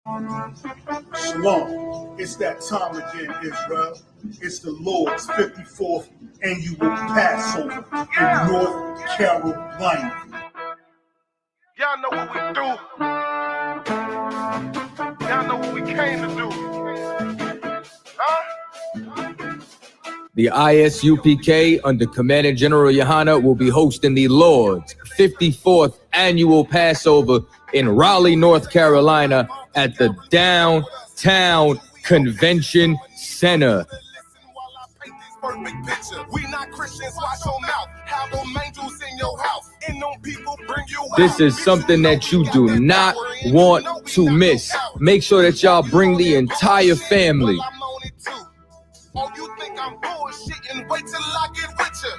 Shalom. It's that time again, Israel. It's the Lord's 54th annual Passover in North Carolina. Y'all know what we do. Y'all know what we came to do. Huh? The ISUPK under Commander General Yohana will be hosting the Lord's 54th annual Passover in Raleigh, North Carolina at the Downtown Convention Center. This is something that you do not want to miss. Make sure that y'all bring the entire family. Oh, you think I'm bullshitting? Wait till I get with you.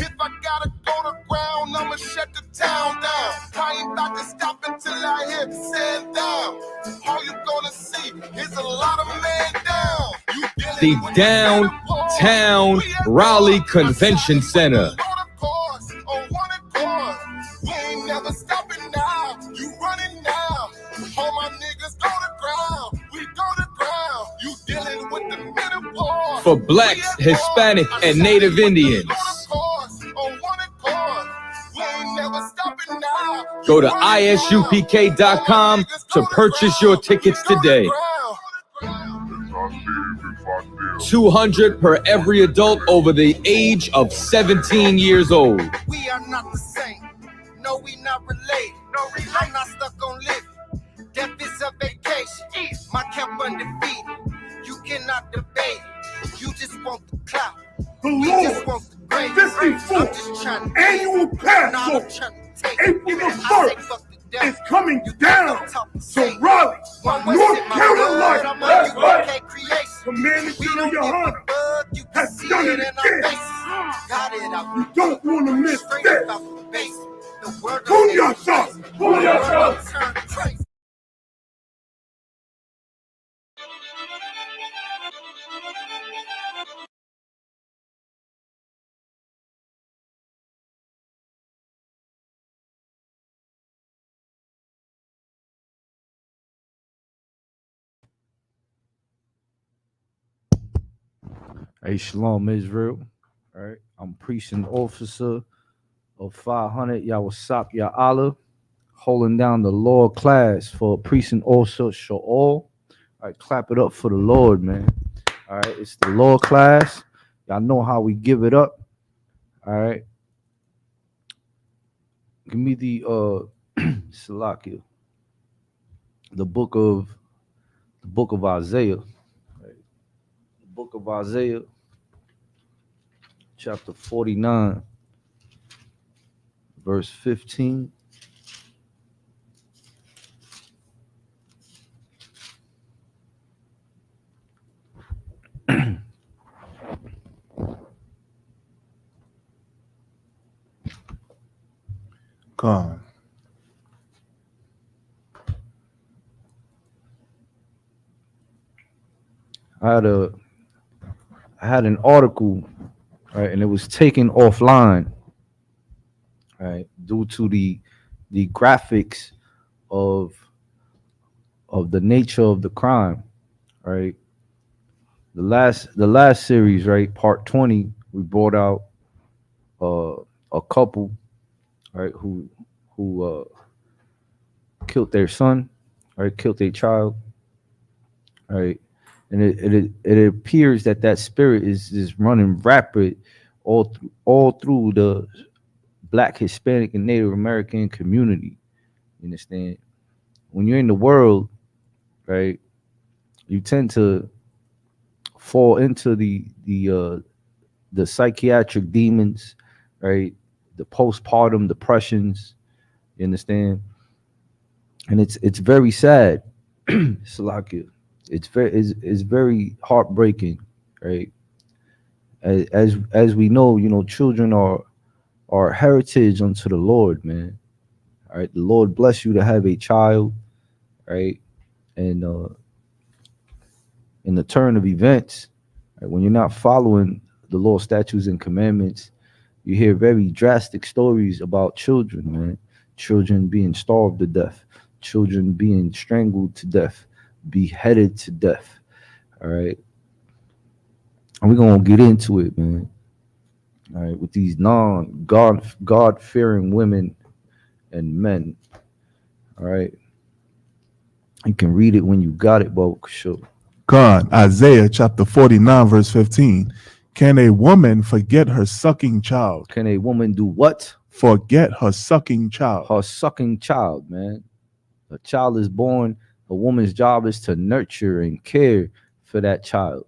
If I gotta go to ground, I'ma shut the town down. I ain't about to stop until I hear the sand down. All you gonna see is a lot of man down. The Downtown Raleigh Convention Center. We ain't never stopping now. You running now. All my niggas go to ground. We go to ground. You dealing with the middle part. For blacks, Hispanic, and Native Indians. Go to isupk.com to purchase your tickets today. $200 per every adult over the age of 17 years old. We are not the same. No, we not related. I'm not stuck on living. Death is a vacation. My camp undefeated. You cannot debate it. You just want the clout. The You just want Lord's the grade. 54th annual Passover, April the 1st, is coming down to Raleigh, North Carolina. That's right. Commander General Yohana has done it again. You don't want to miss this. Booyah! Booyah! Hey, Shalom, Israel. All right, I'm precinct officer of 500 Yawasap Ya'ala, holding down the Lord class for precinct officer Sha'ul. All right, clap it up for the Lord, man. All right, it's the Lord class. Y'all know how we give it up. All right. Give me the Salakia, the book of Isaiah. Right. The book of Isaiah, chapter 49, verse 15. Come. I had an article, right, and it was taken offline, right, due to the graphics of the nature of the crime, right. The last series, right, part 20, we brought out a couple, right, who killed their son, right, killed their child, right. And it appears that spirit is running rapid all through the Black, Hispanic, and Native American community. You understand? When you're in the world, right, you tend to fall into the psychiatric demons, right? The postpartum depressions. You understand? And it's very sad, Salakia. It's very heartbreaking, right? As we know, children are heritage unto the Lord, man. All right, the Lord bless you to have a child, right? And in the turn of events, right, when you're not following the law, statutes, and commandments, you hear very drastic stories about children, man. Children being starved to death, children being strangled to death, beheaded to death. All right. And we're gonna get into it, man. All right, with these God fearing women and men. All right. You can read it when you got it, but sure. God, Isaiah chapter 49, verse 15. Can a woman forget her sucking child? Can a woman do what? Forget her sucking child. Her sucking child, man. A child is born. A woman's job is to nurture and care for that child.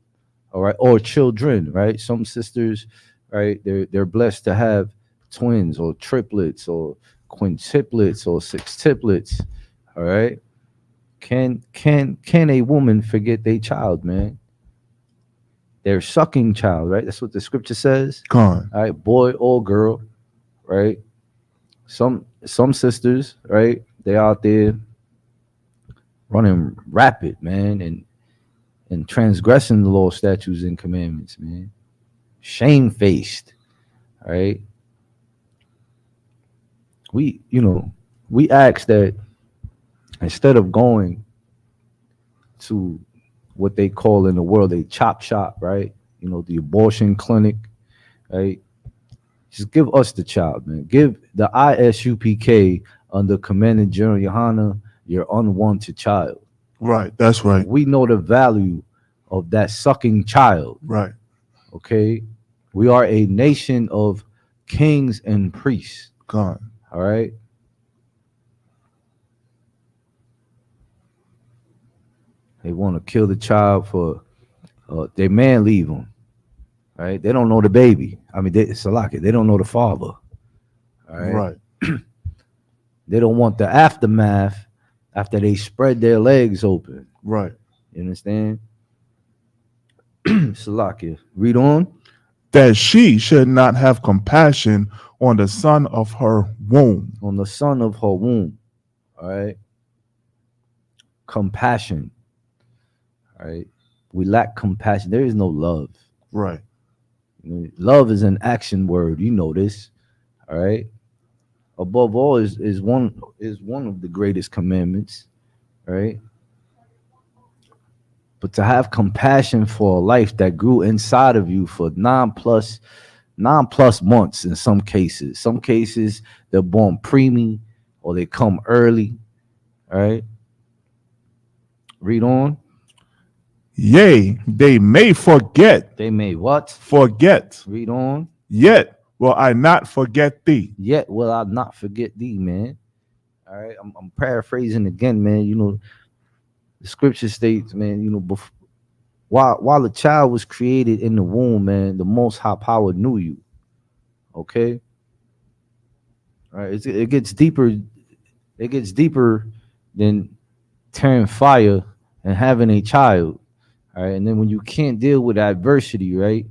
All right. Or children, right? Some sisters, right, they're blessed to have twins or triplets or quintuplets or sextuplets. All right. Can a woman forget their child, man? Their sucking child, right? That's what the scripture says. God. All right, boy or girl, right? Some sisters, right? They out there running rapid, man, and transgressing the law, statutes, and commandments, man. Shamefaced, right? We ask that instead of going to what they call in the world a chop shop, right? You know, the abortion clinic, right? Just give us the child, man. Give the ISUPK under Commandant General Yohana your unwanted child. Right, that's right. We know the value of that sucking child. Right. Okay? We are a nation of kings and priests. God. All right? They want to kill the child for their man leave them. Right? They don't know the baby. I mean, they don't know the father. All right? Right. They don't want the aftermath after they spread their legs open. Right. You understand? Salakia. Read on. That she should not have compassion on the son of her womb. On the son of her womb. All right? Compassion. All right? We lack compassion. There is no love. Right. Love is an action word. You know this. All right? Above all is one of the greatest commandments, right? But to have compassion for a life that grew inside of you for 9+ months in some cases. Some cases they're born preemie or they come early, all right? Read on. Yea, they may forget. They may what? Forget. Read on. Yet will I not forget thee. Yet will I not forget thee, man. All right, I'm paraphrasing again, man. You know, the scripture states, man, you know, while the child was created in the womb, man, the Most High Power knew you. Okay. All right, it gets deeper. It gets deeper than tearing fire and having a child. All right, and then when you can't deal with adversity, right,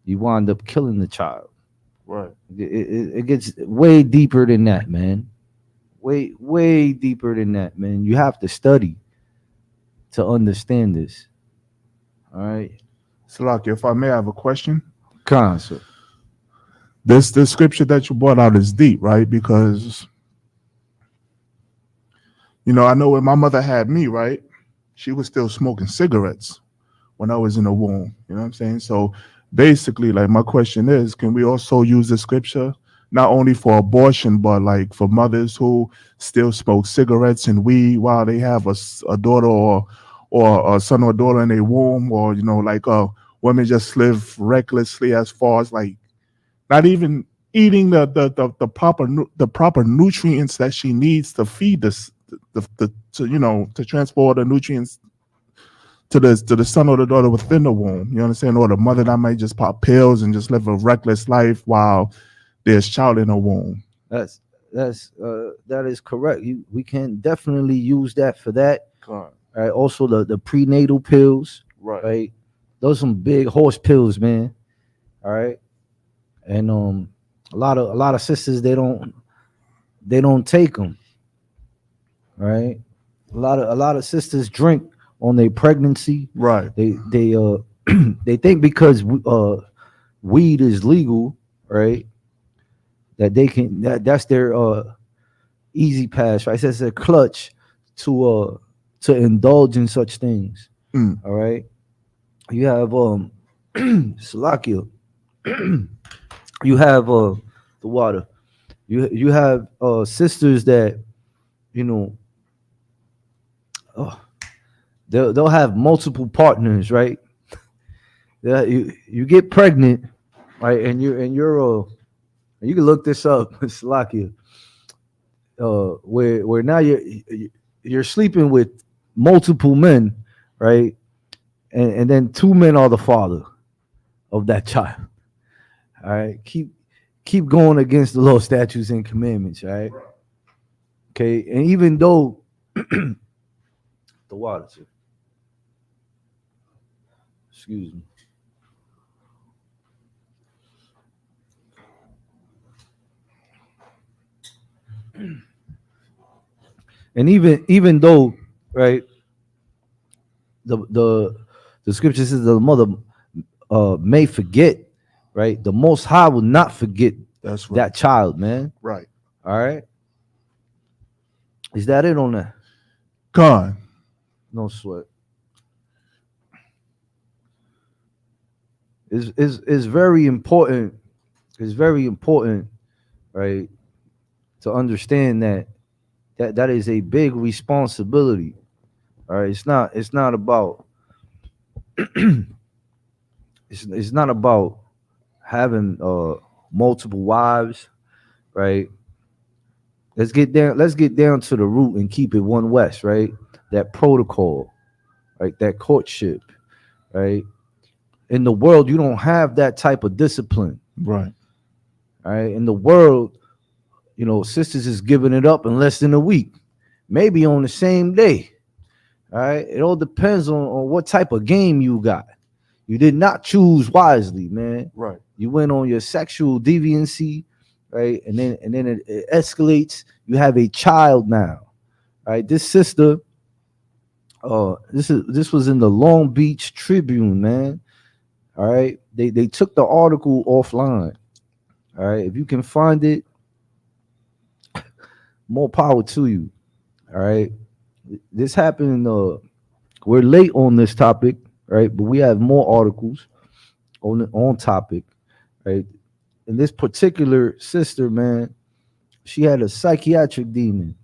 you wind up killing the child. Right. It gets way deeper than that, man. Way deeper than that, man. You have to study to understand this. All right. Salaki, if I may, I have a question. Sir. This scripture that you brought out is deep, right? Because, you know, I know when my mother had me, right, she was still smoking cigarettes when I was in the womb. You know what I'm saying? So basically, like, my question is, can we also use the scripture not only for abortion, but like for mothers who still smoke cigarettes and weed while they have a daughter or a son or daughter in their womb, or, you know, like women just live recklessly as far as like not even eating the proper nutrients that she needs to feed this to transport the nutrients to the son or the daughter within the womb. You understand? Or the mother that might just pop pills and just live a reckless life while there's child in the womb. That is correct. We can definitely use that for that. All right. Also the prenatal pills. Right. Those are some big horse pills, man. All right. And a lot of sisters they don't take them. Right. A lot of sisters drink on their pregnancy. Right. They they think because weed is legal, right, that they can that's their easy pass, right? That's their clutch to to indulge in such things. Mm. All right. You have Salakia. You have the water. You have sisters that, you know, they'll have multiple partners, right? You get pregnant, right? And you're you can look this up, Salakia. Where now you're sleeping with multiple men, right? And then two men are the father of that child. All right, keep going against the law, statutes, and commandments. Right? Okay, and even though the water, excuse me. And even though, right, the scripture says the mother may forget, right? The Most High will not forget That's right. that child, man. Right. All right. Is that it on that? Gone. No sweat. It's very important. It's very important, right, to understand that is a big responsibility. All right. It's not about it's not about having multiple wives, right? Let's get down to the root and keep it one West, right? That protocol, right? That courtship, right? In the world, you don't have that type of discipline. Right. All right. In the world, you know, sisters is giving it up in less than a week, maybe on the same day. All right. It all depends on what type of game you got. You did not choose wisely, man. Right. You went on your sexual deviancy, right? And then it escalates. You have a child now. Right. This sister, this was in the Long Beach Tribune, man. All right. They took the article offline. All right. If you can find it, more power to you. All right. This happened. We're late on this topic, right? But we have more articles on topic, right? And this particular sister, man, she had a psychiatric demon.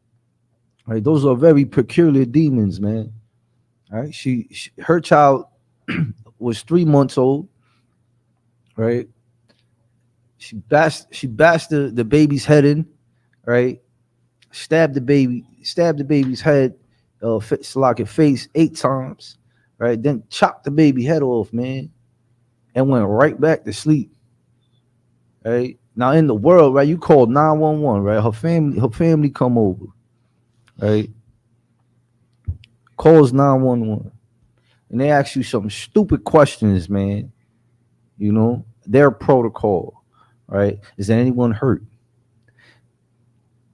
Right. Those are very peculiar demons, man. All right. Her child was 3 months old. Right. She bashed the baby's head in, right? Stabbed the baby's head, face 8 times, right? Then chopped the baby head off, man, and went right back to sleep. Right now in the world, right? You called 911, right? Her family come over, right? Calls 911, and they ask you some stupid questions, man. You know their protocol. Right? Is there anyone hurt?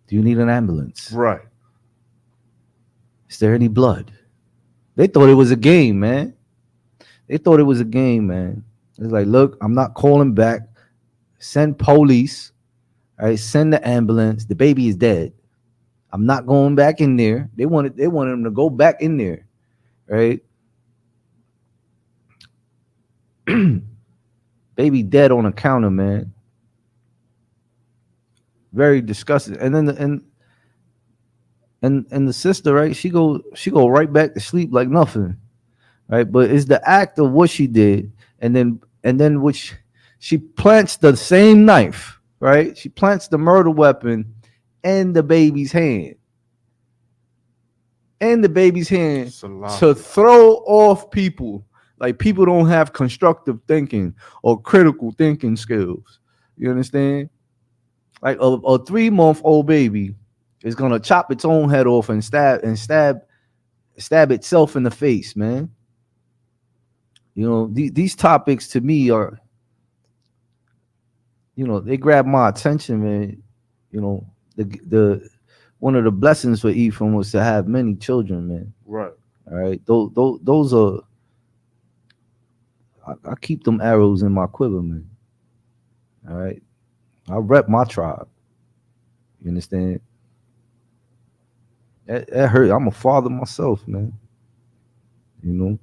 Do you need an ambulance? Right. Is there any blood? They thought it was a game, man. It's like, look, I'm not calling back. Send police. Right? Send the ambulance. The baby is dead. I'm not going back in there. They wanted him to go back in there. Right? Baby dead on the counter, man. Very disgusting. And then and the sister, right? She go right back to sleep like nothing, right? But it's the act of what she did, and then which she plants the same knife, right? She plants the murder weapon in the baby's hand, to throw off people. Like people don't have constructive thinking or critical thinking skills. You understand? Like a 3-month-old baby is gonna chop its own head off and stab itself in the face, man. You know, these topics to me are, you know, they grab my attention, man. You know, the one of the blessings for Ephraim was to have many children, man. Right. All right. Those are, I keep them arrows in my quiver, man. All right. I rep my tribe. You understand? That hurt. I'm a father myself, man. You know,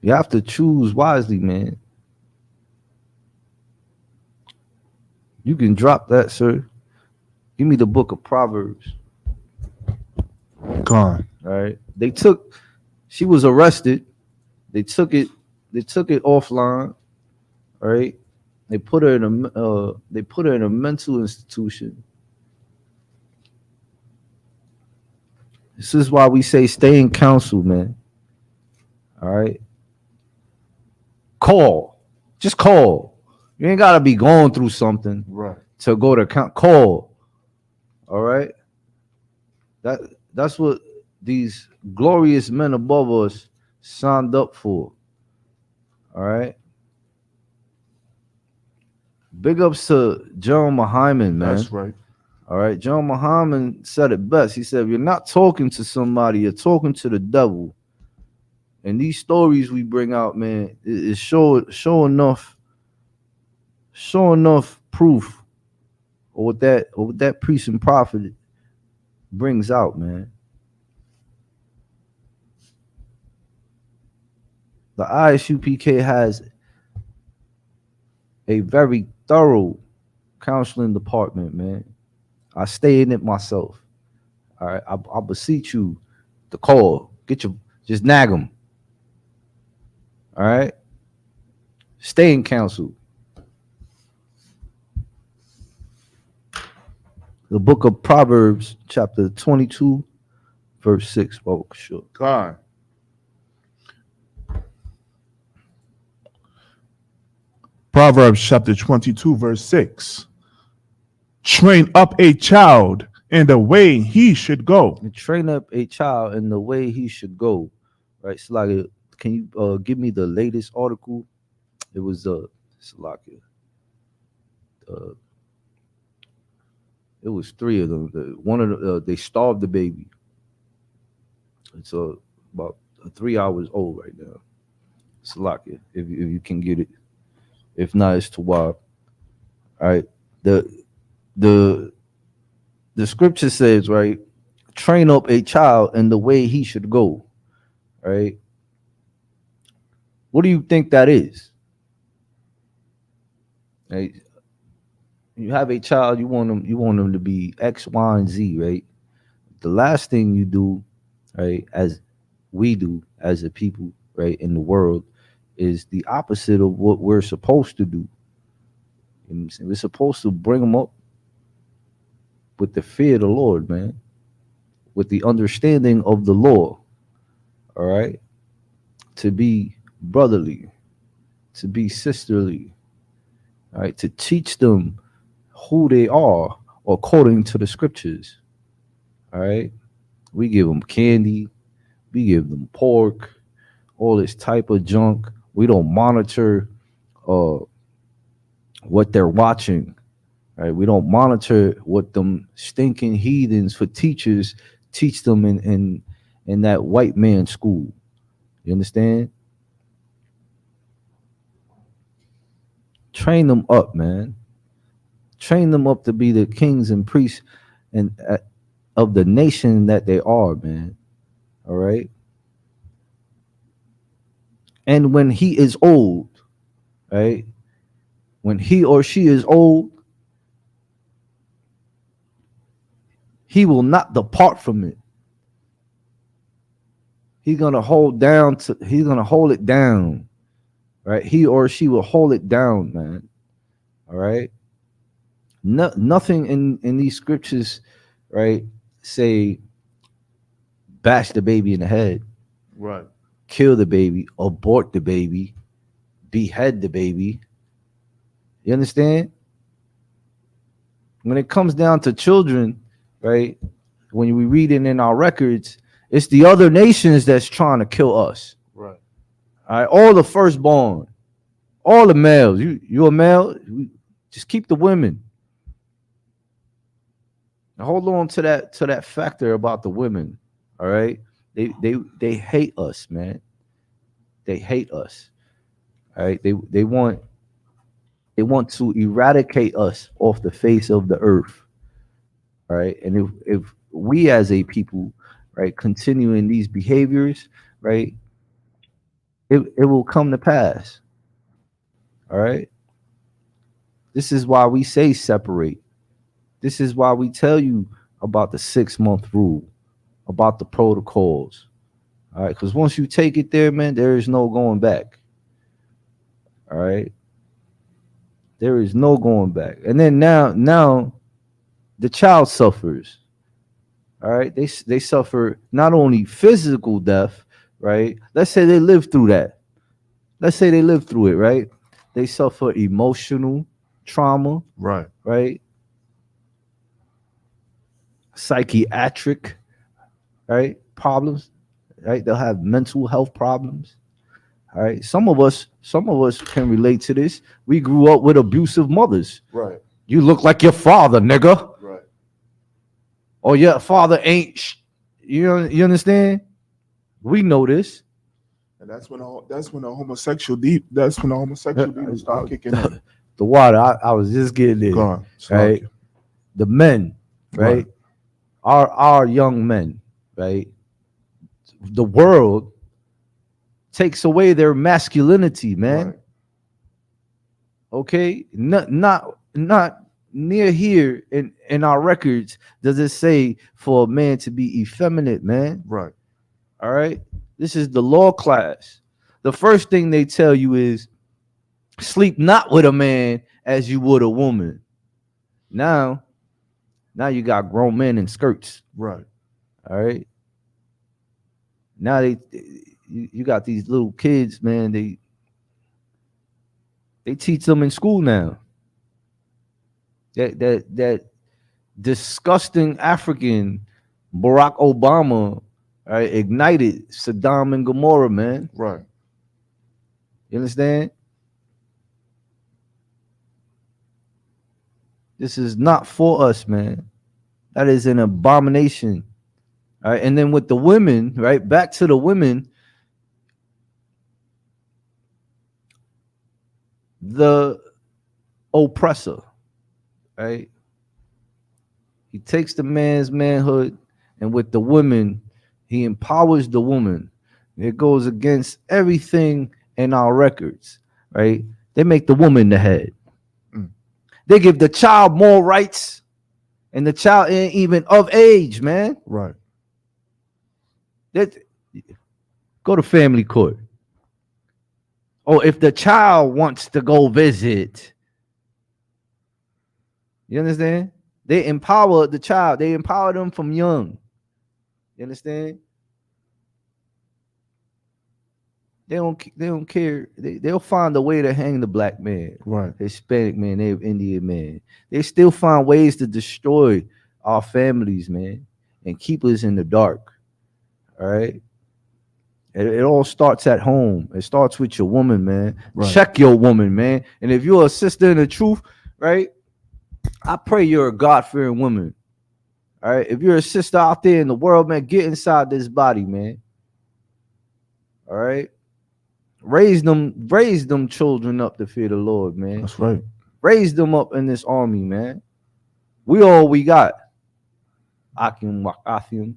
you have to choose wisely, man. You can drop that, sir. Give me the book of Proverbs. Gone. All right. She was arrested. They took it offline. All right. They put her in a mental institution. This is why we say stay in counsel, man. All right. Call. Just call. You ain't gotta be going through something Right. to go to call. All right. That's what these glorious men above us signed up for. All right. Big ups to John Muhammad, man. That's right. All right. John Muhammad said it best. He said, if you're not talking to somebody, you're talking to the devil. And these stories we bring out, man, is show enough proof of what that priest and prophet brings out, man. The ISUPK has a very thorough counseling department, man. I stay in it myself. All right, I beseech you to call. Just nag them. All right, stay in counsel. The book of Proverbs, chapter 22, verse 6. Oh, sure. Gone. Proverbs chapter 22, verse 6. Train up a child in the way he should go. And train up a child in the way he should go. Right, Salakia, can you give me the latest article? It was Salakia. It was three of them. One of the, they starved the baby. It's about 3 hours old right now. Salakia, if you can get it. If not, it's Tawab. All right. The scripture says, right, train up a child in the way he should go. Right. What do you think that is? Right. You have a child, you want them to be X, Y, and Z, right? The last thing you do, right, as we do as a people, right, in the world, is the opposite of what we're supposed to do. You know what I'm saying? We're supposed to bring them up with the fear of the Lord, man, with the understanding of the law, all right? To be brotherly, to be sisterly, all right? To teach them who they are according to the scriptures, all right? We give them candy, we give them pork, all this type of junk. We don't monitor what they're watching, right? We don't monitor what them stinking heathens for teachers teach them in that white man school. You understand? Train them up, man. Train them up to be the kings and priests and of the nation that they are, man. All right. And when he is old, right? When he or she is old, he will not depart from it. He's gonna hold it down, right? He or she will hold it down, man. All right. Nothing in these scriptures, right, say bash the baby in the head. Right. Kill the baby, abort the baby, behead the baby. You understand? When it comes down to children, right? When we read it in our records, it's the other nations that's trying to kill us. Right. All right, all the firstborn, all the males. You a male? Just keep the women. Now hold on to that factor about the women. All right. They hate us, man. They hate us. All right. They want to eradicate us off the face of the earth. All right. And if we as a people, right, continuing these behaviors, right, it will come to pass. All right. This is why we say separate. This is why we tell you about the 6-month rule, about the protocols. All right. Because once you take it there, man, there is no going back. All right. There is no going back. And then now the child suffers. All right. They suffer not only physical death, right? Let's say they live through that. Let's say they live through it, right? They suffer emotional trauma, Right. right? Psychiatric, right? Problems, right? They'll have mental health problems. All right. Some of us can relate to this. We grew up with abusive mothers. Right. You look like your father, nigga. Right. Or your father ain't. You understand? We know this. And that's when the homosexual demons start kicking in. The water. I was just getting it. Go on. Right. The men, right? Our young men, right? The world takes away their masculinity, man. Right. Okay, not near here in our records does it say for a man to be effeminate, man. Right. All right, this is the law class. The first thing they tell you is sleep not with a man as you would a woman. Now you got grown men in skirts. Right. All right. Now you got these little kids, man. They teach them in school now. That disgusting African Barack Obama, right, ignited Saddam and Gomorrah, man. Right. You understand? This is not for us, man. That is an abomination. All right. And then with the women, right? Back to the women. The oppressor, right? He takes the man's manhood, and with the women, he empowers the woman. It goes against everything in our records, right? They make the woman the head. They give the child more rights, and the child ain't even of age, man. Right. Go to family court. Or if the child wants to go visit, you understand? They empower the child. They empower them from young. You understand? They don't care. They'll find a way to hang the black man, Right. Hispanic man, Native Indian man. They still find ways to destroy our families, man, and keep us in the dark. All right. It all starts at home. It starts with your woman, man. Right. Check your woman, man. And if you're a sister in the truth, right, I pray you're a God-fearing woman. All right. If you're a sister out there in the world, man, get inside this body, man. All right. Raise them children up to fear the Lord, man. That's right. Raise them up in this army, man. We all we got. Akim Wakathim.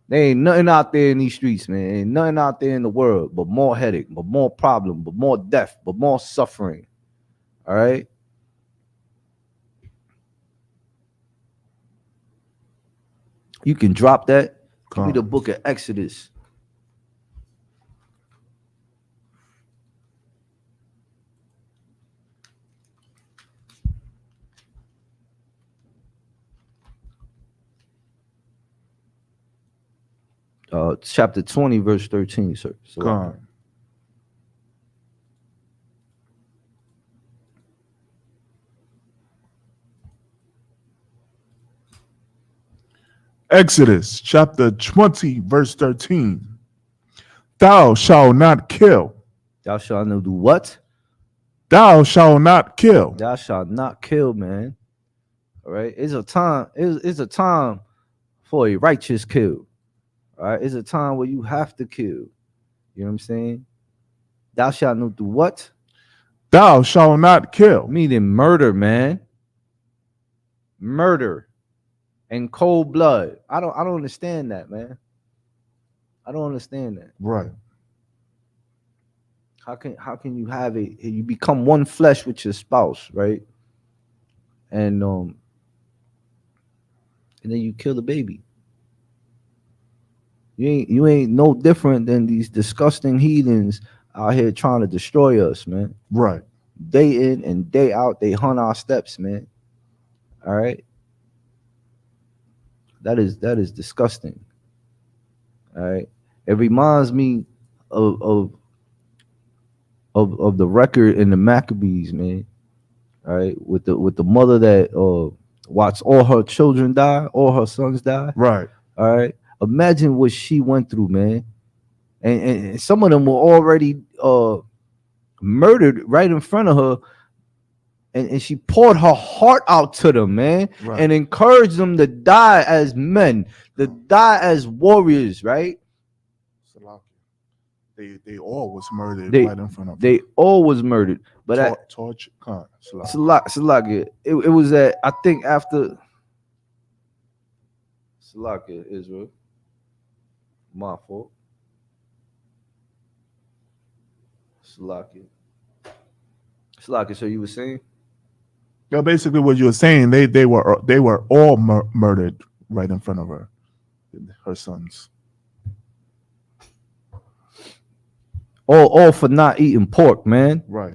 There ain't nothing out there in these streets, man. Ain't nothing out there in the world but more headache, but more problem, but more death, but more suffering. All right. You can drop that. Give me the book of Exodus. Chapter 20, verse 13, sir. So, God. Exodus chapter 20, verse 13. Thou shalt not kill. thou shalt not do what? Thou shalt not kill. Thou shalt not kill, man. All right. It's a time. It's a time for a righteous kill. All right. It's a time where you have to kill. You know what I'm saying? Thou shalt not do what? Thou shalt not kill. Meaning murder, man. Murder. in cold blood. I don't understand that, man. I don't understand that. Right. How can you have it? You become one flesh with your spouse, right? And then you kill the baby. You ain't no different than these disgusting heathens out here trying to destroy us, man. Right. Day in and day out, they hunt our steps, man. All right. That is disgusting. All right. It reminds me of the record in the Maccabees, man. All right, with the mother that watched all her children die, all her sons die. Right. All right. Imagine what she went through, man. And some of them were already murdered right in front of her. And she poured her heart out to them, man, Right. and encouraged them to die as men, to die as warriors, right? They all was murdered They- right in front of They all was murdered. But torch. Salakia, it was at, I think, after Salakia, Israel. My fault. Salakia, so you were saying? Yeah, basically what you were saying, they were all murdered right in front of her sons. All for not eating pork, man. Right.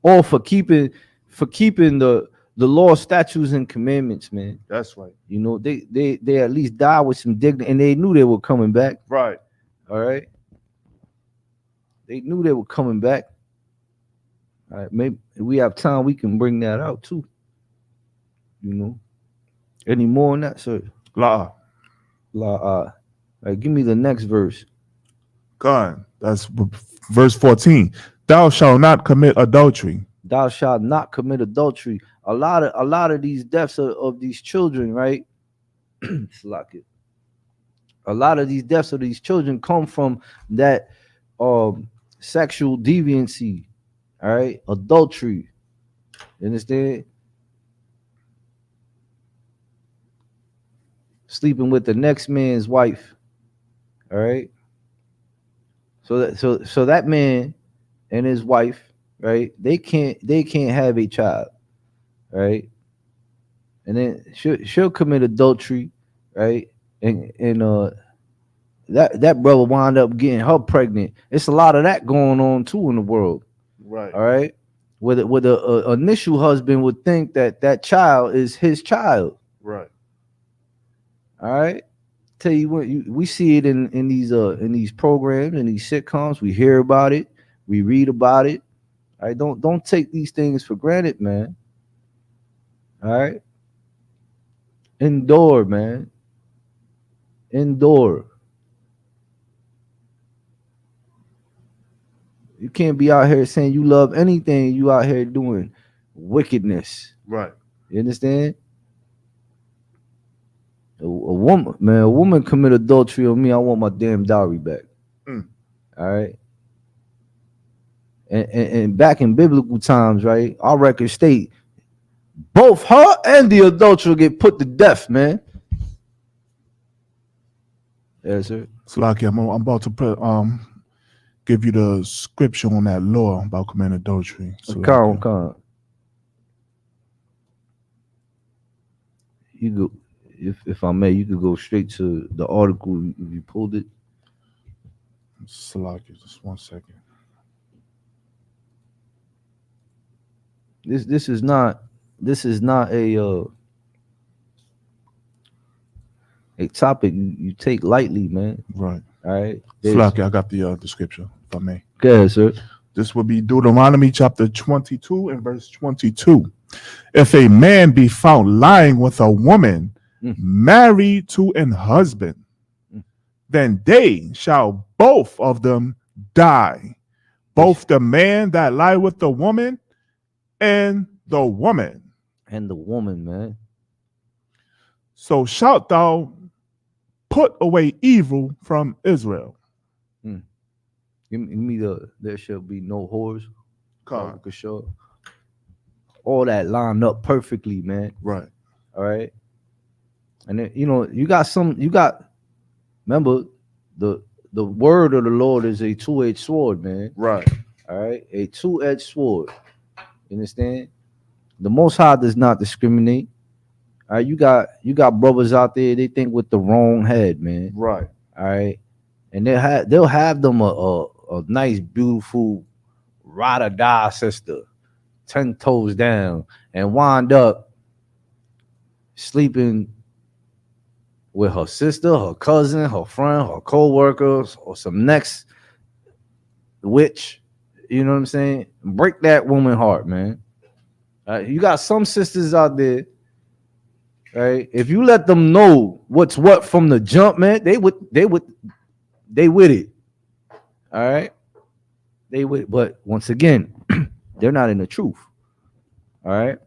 All for keeping the law, statutes, and commandments, man. That's right. You know, they at least died with some dignity, and they knew they were coming back. Right. All right. They knew they were coming back. All right, maybe if we have time, we can bring that out too. You know, any more on that, sir? La. All right, give me the next verse. God, that's verse 14. Thou shalt not commit adultery. Thou shalt not commit adultery. A lot of these deaths of these children, right? Slack it. A lot of these deaths of these children come from that sexual deviancy. All right, adultery. You understand? Sleeping with the next man's wife. All right. So that man and his wife, right? They can't have a child, right? And then she'll commit adultery, right? And that brother wound up getting her pregnant. It's a lot of that going on too in the world. Right. All right. With a initial husband would think that child is his child. Right. All right. Tell you what, we see it in these programs, in these sitcoms. We hear about it, we read about it. All right. Don't take these things for granted, man. All right. Endure, man. Endure. You can't be out here saying you love anything. You out here doing wickedness. Right. You understand? A woman commit adultery on me. I want my damn dowry back. All right. And back in biblical times, right? Our records state both her and the adulterer get put to death, man. Yes, sir. Slaki, I'm about to give you the scripture on that law about committing adultery. Come. You go, if I may, you could go straight to the article if you pulled it. Slaki, just 1 second. This is not a topic you take lightly, man. Right. All right. Slaki, I got the scripture, if I may. Go ahead, sir. This will be Deuteronomy chapter 22 and verse 22. If a man be found lying with a woman married to an husband, then they shall both of them die, both the man that lie with the woman and the woman. And the woman, man. So shalt thou put away evil from Israel. Give me there shall be no whores. God. Sure. All that lined up perfectly, man. Right. All right. And then, you got remember the word of the Lord is a two-edged sword, man. Right. All right, a two-edged sword. You understand? The Most High does not discriminate. All right, you got brothers out there, they think with the wrong head, man. Right. All right, and they'll have them a nice, beautiful ride or die sister, 10 toes down, and wind up sleeping with her sister, her cousin, her friend, her co-workers, or some next witch. You know what I'm saying? Break that woman heart, man. You got some sisters out there, right? If you let them know what's what from the jump, man, they with it. All right, they with. But once again, they're not in the truth. All right.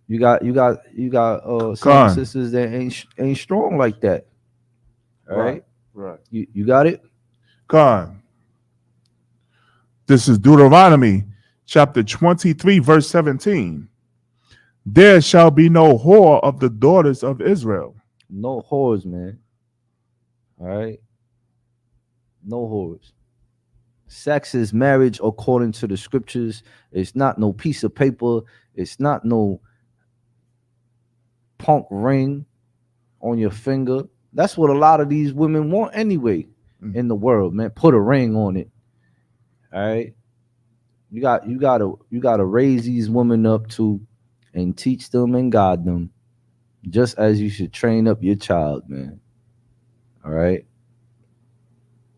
You got some Khan. sisters that ain't strong like that. All right. Right. You got it? God. This is Deuteronomy chapter 23, verse 17. There shall be no whore of the daughters of Israel. No whores, man. All right. No whores. Sex is marriage according to the scriptures. It's not no piece of paper. It's not no punk ring on your finger. That's what a lot of these women want anyway in the world, man. Put a ring on it. All right. You gotta raise these women up to and teach them and guide them, just as you should train up your child, man. All right.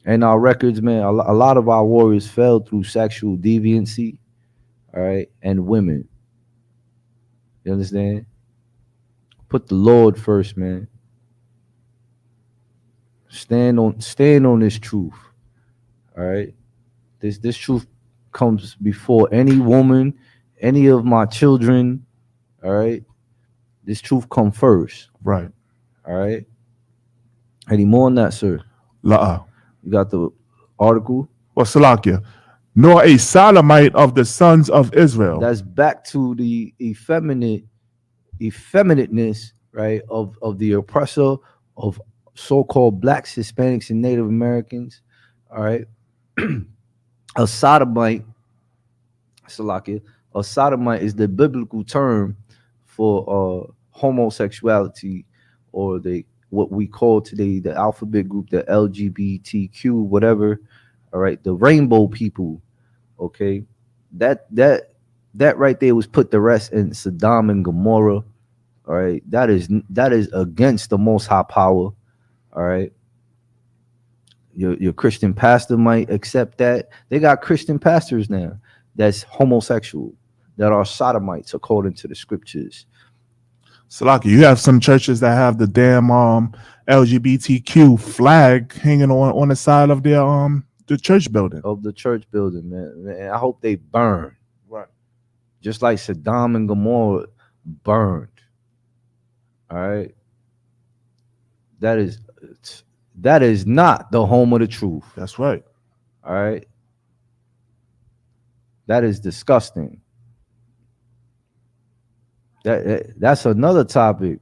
And our records, man, a lot of our warriors fell through sexual deviancy, all right, and women. You understand? Put the Lord first, man. Stand on this truth. All right. This truth comes before any woman, any of my children. All right. This truth come first. Right. All right. Any more on that, sir? La'ah. You got the article? Well, Salakia. Nor a sodomite of the sons of Israel. That's back to the effeminateness, right, of the oppressor of so-called blacks, Hispanics, and Native Americans. All right. A sodomite, Salakia, a sodomite is the biblical term for homosexuality, or what we call today the alphabet group, the LGBTQ, whatever. All right, the rainbow people. Okay, that right there was put to rest in Sodom and Gomorrah. All right, that is against the Most High power. All right, your Christian pastor might accept that. They got Christian pastors now that's homosexual, that are sodomites according to the scriptures. Salaki, you have some churches that have the damn LGBTQ flag hanging on the side of their the church building. Of the church building, man. I hope they burn. Right. Just like Sodom and Gomorrah burned. All right. That is not the home of the truth. That's right. All right. That is disgusting. That's another topic.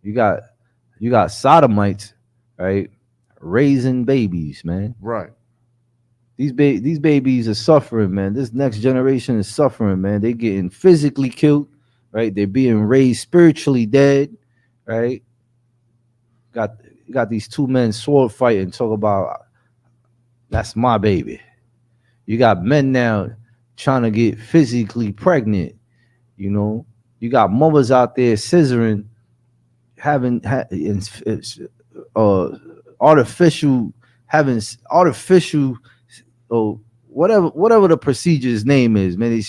You got sodomites, right? Raising babies, man. Right. These babies are suffering, man. This next generation is suffering, man. They getting physically killed, right? They're being raised spiritually dead, right? You got these two men sword fighting, talk about that's my baby. You got men now trying to get physically pregnant, you know. You got mothers out there scissoring, having artificial, or whatever the procedure's name is, man. They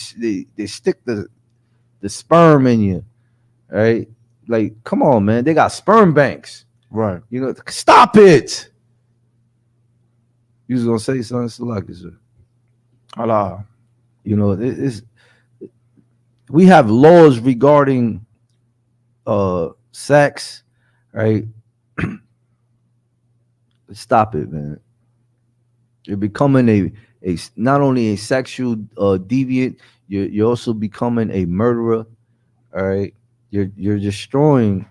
stick the sperm in you, right? Like, come on, man. They got sperm banks. Right. You know, stop it. You was gonna say something, Salaki, sir? Allah. You know, we have laws regarding sex, right? Stop it, man. You're becoming a not only a sexual deviant, you're also becoming a murderer. All right. You're destroying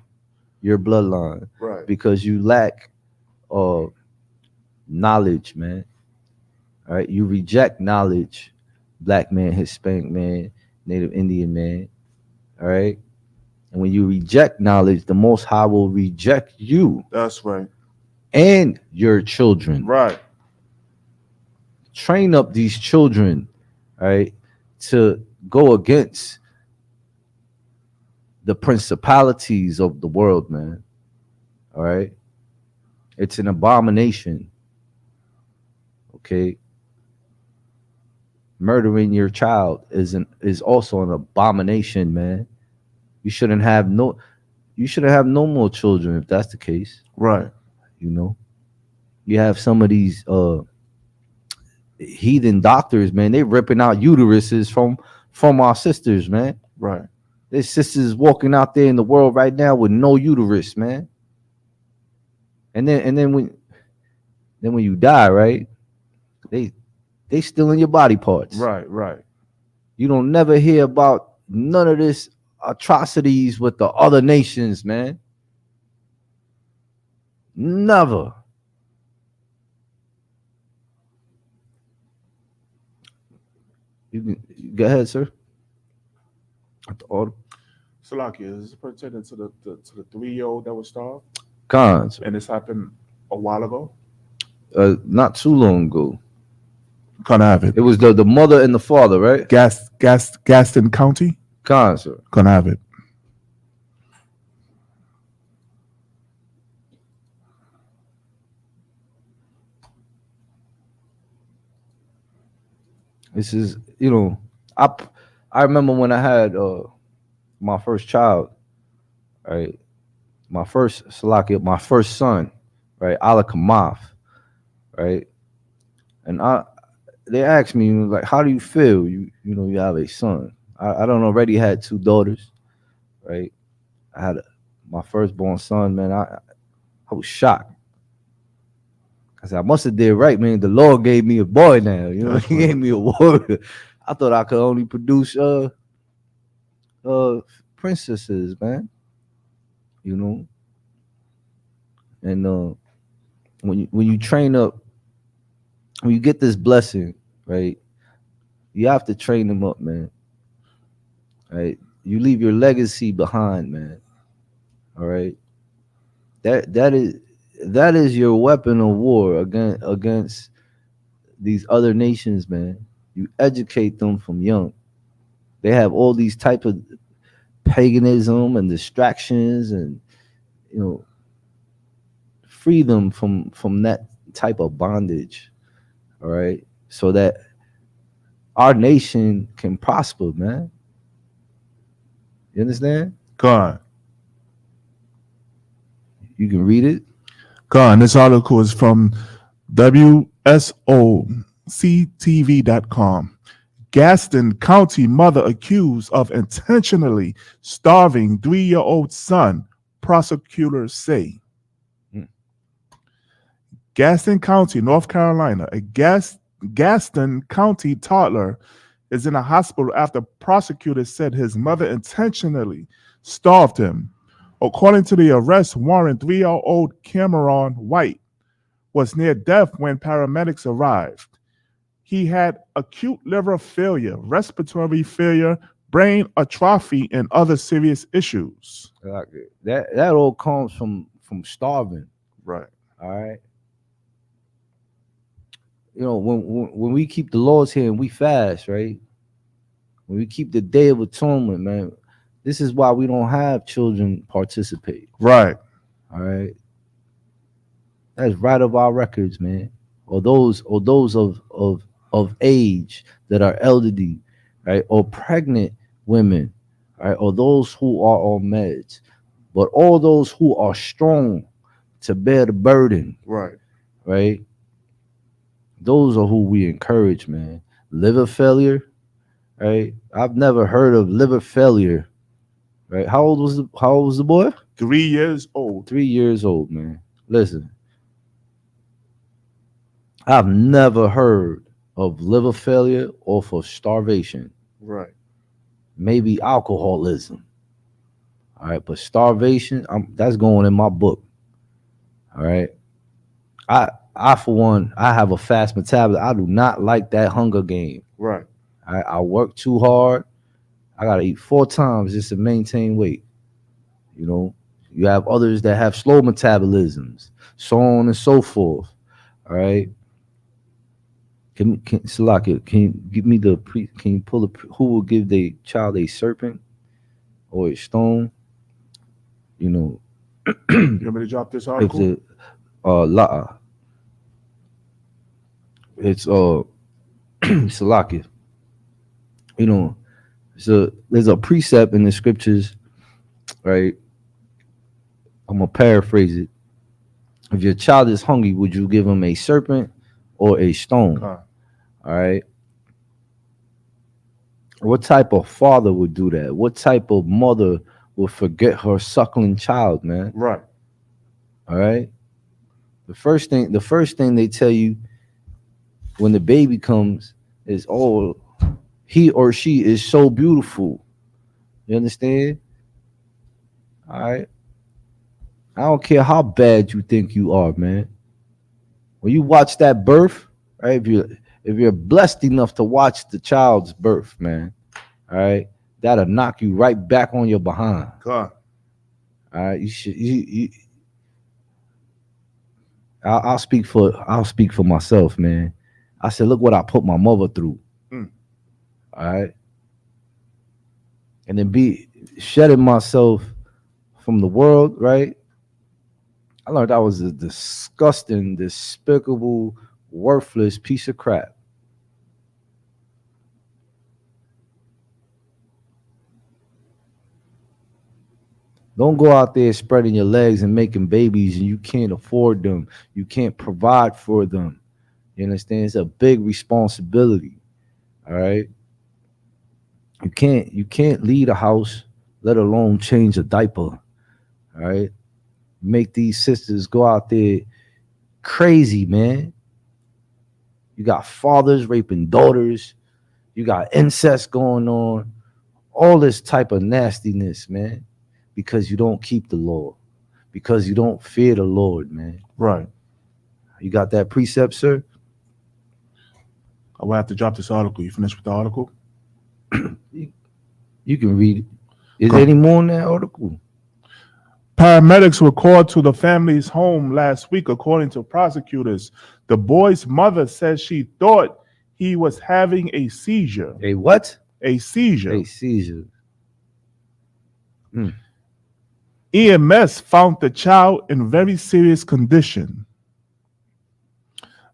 your bloodline Right. because you lack knowledge, man. All right, you reject knowledge, black man, Hispanic man, Native Indian man. All right, and when you reject knowledge, the Most High will reject you That's right. and your children. Right. Train up these children, all right, to go against the principalities of the world, man. All right, it's an abomination. Okay, murdering your child is also an abomination, man. You shouldn't have no more children if that's the case. Right. You know, you have some of these heathen doctors, man. They ripping out uteruses from our sisters, man. Right. There's sisters walking out there in the world right now with no uterus, man. And then when you die, right? They still in your body parts. Right. Right. You don't never hear about none of this atrocities with the other nations, man. Never. You can go ahead, sir. At the order. Salakia, is this pertaining to the 3-year-old that was starved? Cons. And this happened a while ago? Not too long ago. Gonna have it. It was the mother and the father, right? Gaston County? Cons, sir. Gonna have it. This is, I remember when I had my first child, right? My first son, right? Ala Kamath, right? And they asked me, like, how do you feel? You have a son. I don't already had 2 daughters, right? I had my firstborn son, man. I was shocked. I said, I must have did right, man. The Lord gave me a boy now. He gave me a warrior. I thought I could only produce princesses, man. And when you train up, when you get this blessing, right, you have to train them up, man. Right? You leave your legacy behind, man. All right. That is your weapon of war against these other nations, man. You educate them from young. They have all these type of paganism and distractions, and free them from that type of bondage. All right, so that our nation can prosper, man. You understand? God. You can read it. God, this article is from WSOCTV.com. Gaston County mother accused of intentionally starving 3-year-old son, prosecutors say. Gaston County, North Carolina, a Gaston County toddler is in a hospital after prosecutors said his mother intentionally starved him. According to the arrest warrant, 3-year-old Cameron White was near death when paramedics arrived. He had acute liver failure, respiratory failure, brain atrophy, and other serious issues. That all comes from starving. Right. All right. When we keep the laws here and we fast, right? When we keep the Day of Atonement, man, this is why we don't have children participate. Right. All right. That's right of our records, man. Or those of age that are elderly, right? Or pregnant women, right? Or those who are on meds. But all those who are strong to bear the burden. Right. Right. Those are who we encourage, man. Liver failure, right? I've never heard of liver failure, right? How old was the boy? 3 years old. 3 years old, man. Listen, I've never heard of liver failure or for starvation. Right. Maybe alcoholism. All right, but starvation, that's going in my book. All right. I for one, I have a fast metabolism. I do not like that hunger game. Right. I work too hard. I gotta eat 4 times just to maintain weight. You know, you have others that have slow metabolisms, so on and so forth. All right. Salaki, can you give me can you pull who will give the child a serpent or a stone? You know, You want me to drop this if article? the la'a, it's Salaki. You know, so there's a precept in the scriptures, right? I'm gonna paraphrase it. If your child is hungry, would you give him a serpent or a stone? Okay. All right. What type of father would do that? What type of mother would forget her suckling child, man? Right. All right. The first thing they tell you when the baby comes is, oh, he or she is so beautiful. You understand? All right. I don't care how bad you think you are, man. When you watch that birth, right? If you're blessed enough to watch the child's birth, man, all right, that'll knock you right back on your behind. Okay. All right, you should. I'll speak for myself, man. I said, look what I put my mother through. Mm. All right, and then be shedding myself from the world, right? I learned I was a disgusting, despicable, worthless piece of crap. Don't go out there spreading your legs and making babies and you can't afford them. You can't provide for them. You understand? It's a big responsibility. All right. You can't lead a house, let alone change a diaper. All right. Make these sisters go out there crazy, man. You got fathers raping daughters. You got incest going on. All this type of nastiness, man. Because you don't keep the law. Because you don't fear the Lord, man. Right. You got that precept, sir? I will have to drop this article. You finished with the article? You can read it. Is there any more in that article? Paramedics were called to the family's home last week, according to prosecutors. The boy's mother says she thought he was having a seizure. A what? A seizure. A seizure. EMS found the child in very serious condition.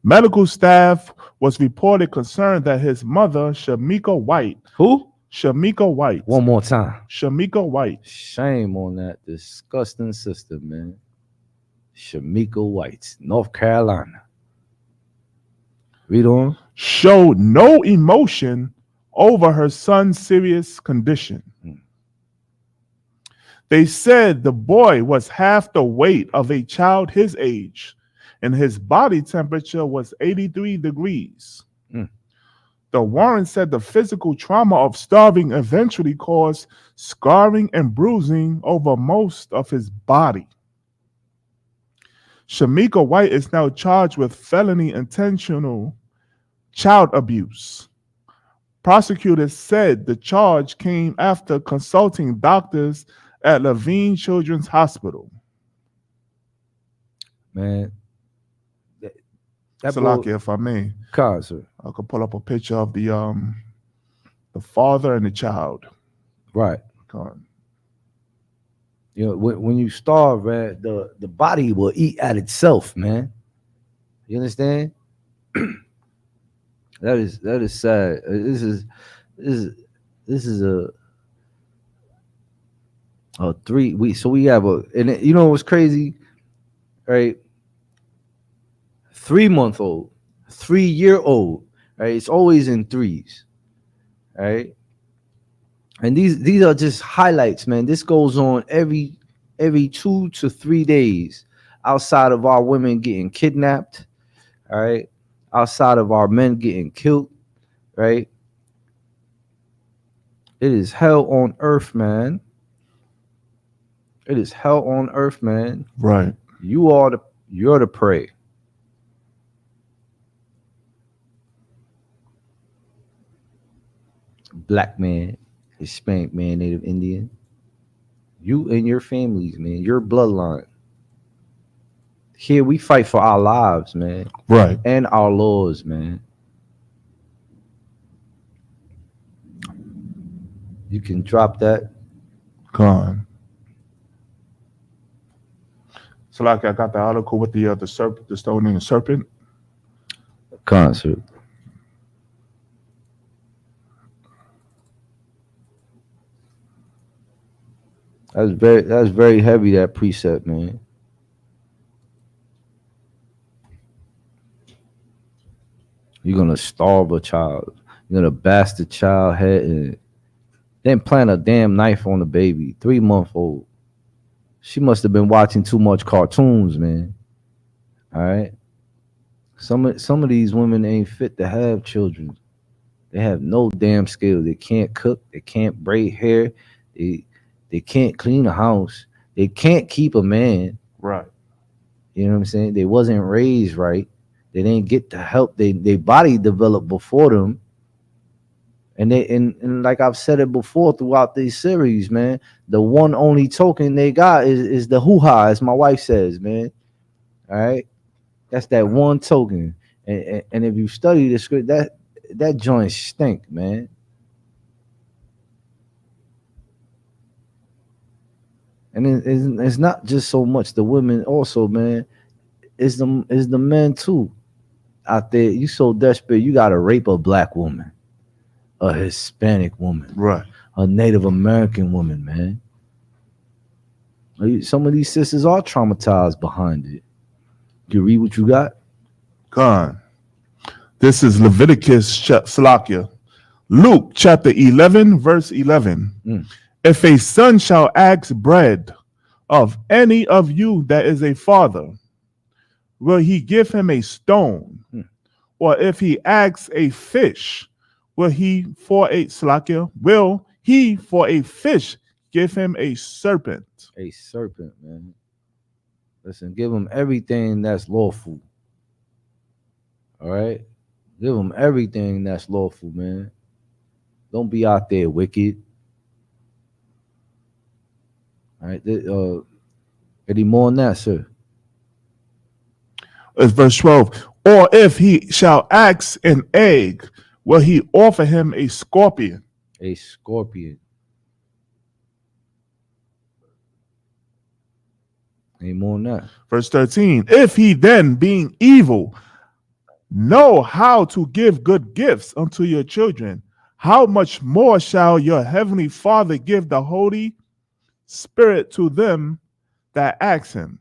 Medical staff was reported concerned that his mother, Shamika White. Who? Shamika White. One more time. Shamika White. Shame on that disgusting sister, man. Shamika White, North Carolina. Read on. Showed no emotion over her son's serious condition. They said the boy was half the weight of a child his age, and his body temperature was 83 degrees. The warrant said the physical trauma of starving eventually caused scarring and bruising over most of his body. Shamika White is now charged with felony intentional child abuse. Prosecutors said the charge came after consulting doctors at Levine Children's Hospital. Man. Salaki, if I may. Sir. I could pull up a picture of the father and the child. Right. God. You know, when you starve, man, the body will eat at itself, man. You understand? That is sad. This is a 3 week. So we have and you know what's crazy, right? 3-month-old, 3-year-old, right? It's always in threes, right? And these are just highlights, man. This goes on every 2 to 3 days, outside of our women getting kidnapped, all right? Outside of our men getting killed, right? It is hell on earth, man. It is hell on earth, man. Right. You're the prey. Black man, Hispanic man, Native Indian. You and your families, man, your bloodline. Here we fight for our lives, man, Right. and our laws, man. You can drop that. Con. So like I got the article with the serpent, the stone and the serpent. Concert. That's very heavy, that precept, man. You're gonna starve a child. You're gonna bash the child head and then plant a damn knife on the baby, 3-month-old. She must have been watching too much cartoons, man. All right. Some of these women ain't fit to have children. They have no damn skill. They can't cook. They can't braid hair. They can't clean a house. They can't keep a man. Right. You know what I'm saying? They wasn't raised right. They didn't get the help. They body developed before them. And they and like I've said it before throughout these series, man, the one only token they got is the hoo-ha, as my wife says, man. All right. That's that one token. And if you study the script, that joint stink, man. And it's not just so much the women also, man. It's the men too. Out there, you so desperate, you gotta rape a black woman, a Hispanic woman, Right. a Native American woman, man. Some of these sisters are traumatized behind it. You read what you got? Con. This is Leviticus Salakia. Luke chapter 11, verse 11. If a son shall ask bread of any of you that is a father, will he give him a stone? Or if he asks a fish, will he for a fish give him a serpent? A serpent, man. Listen, give him everything that's lawful. All right? Give him everything that's lawful, man. Don't be out there wicked. All right? Any more on that, sir? It's verse 12. Or if he shall ask an egg, will he offer him a scorpion? A scorpion. Any more on that? Verse 13. If he then, being evil, know how to give good gifts unto your children, how much more shall your heavenly Father give the Holy Spirit to them that ask him?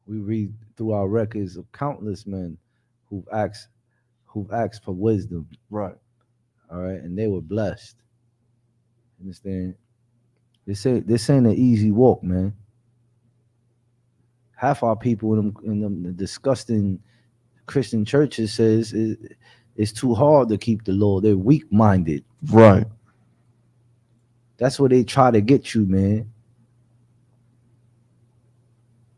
We read through our records of countless men who've asked for wisdom. Right. All right, and they were blessed. Understand? This ain't an easy walk, man. Half our people in them disgusting Christian churches says it's too hard to keep the law. They're weak-minded. Right. That's what they try to get you, man.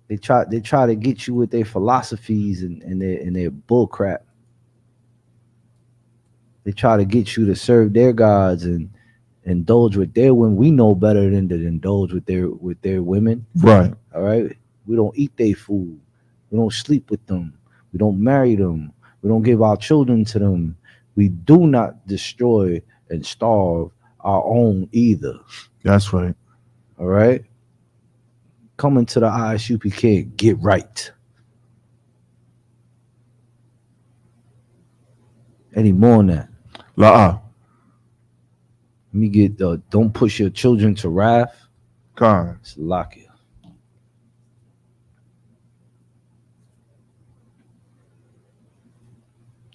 They try to get you with their philosophies and their bull crap. They try to get you to serve their gods and indulge with their women. We know better than to indulge with their women. Right. All right. We don't eat their food. We don't sleep with them. We don't marry them. We don't give our children to them. We do not destroy and starve our own either. That's right. All right. Coming to the ISUPK, get right. Any more on that? La'ah. Let me get don't push your children to wrath. Con. Salakia.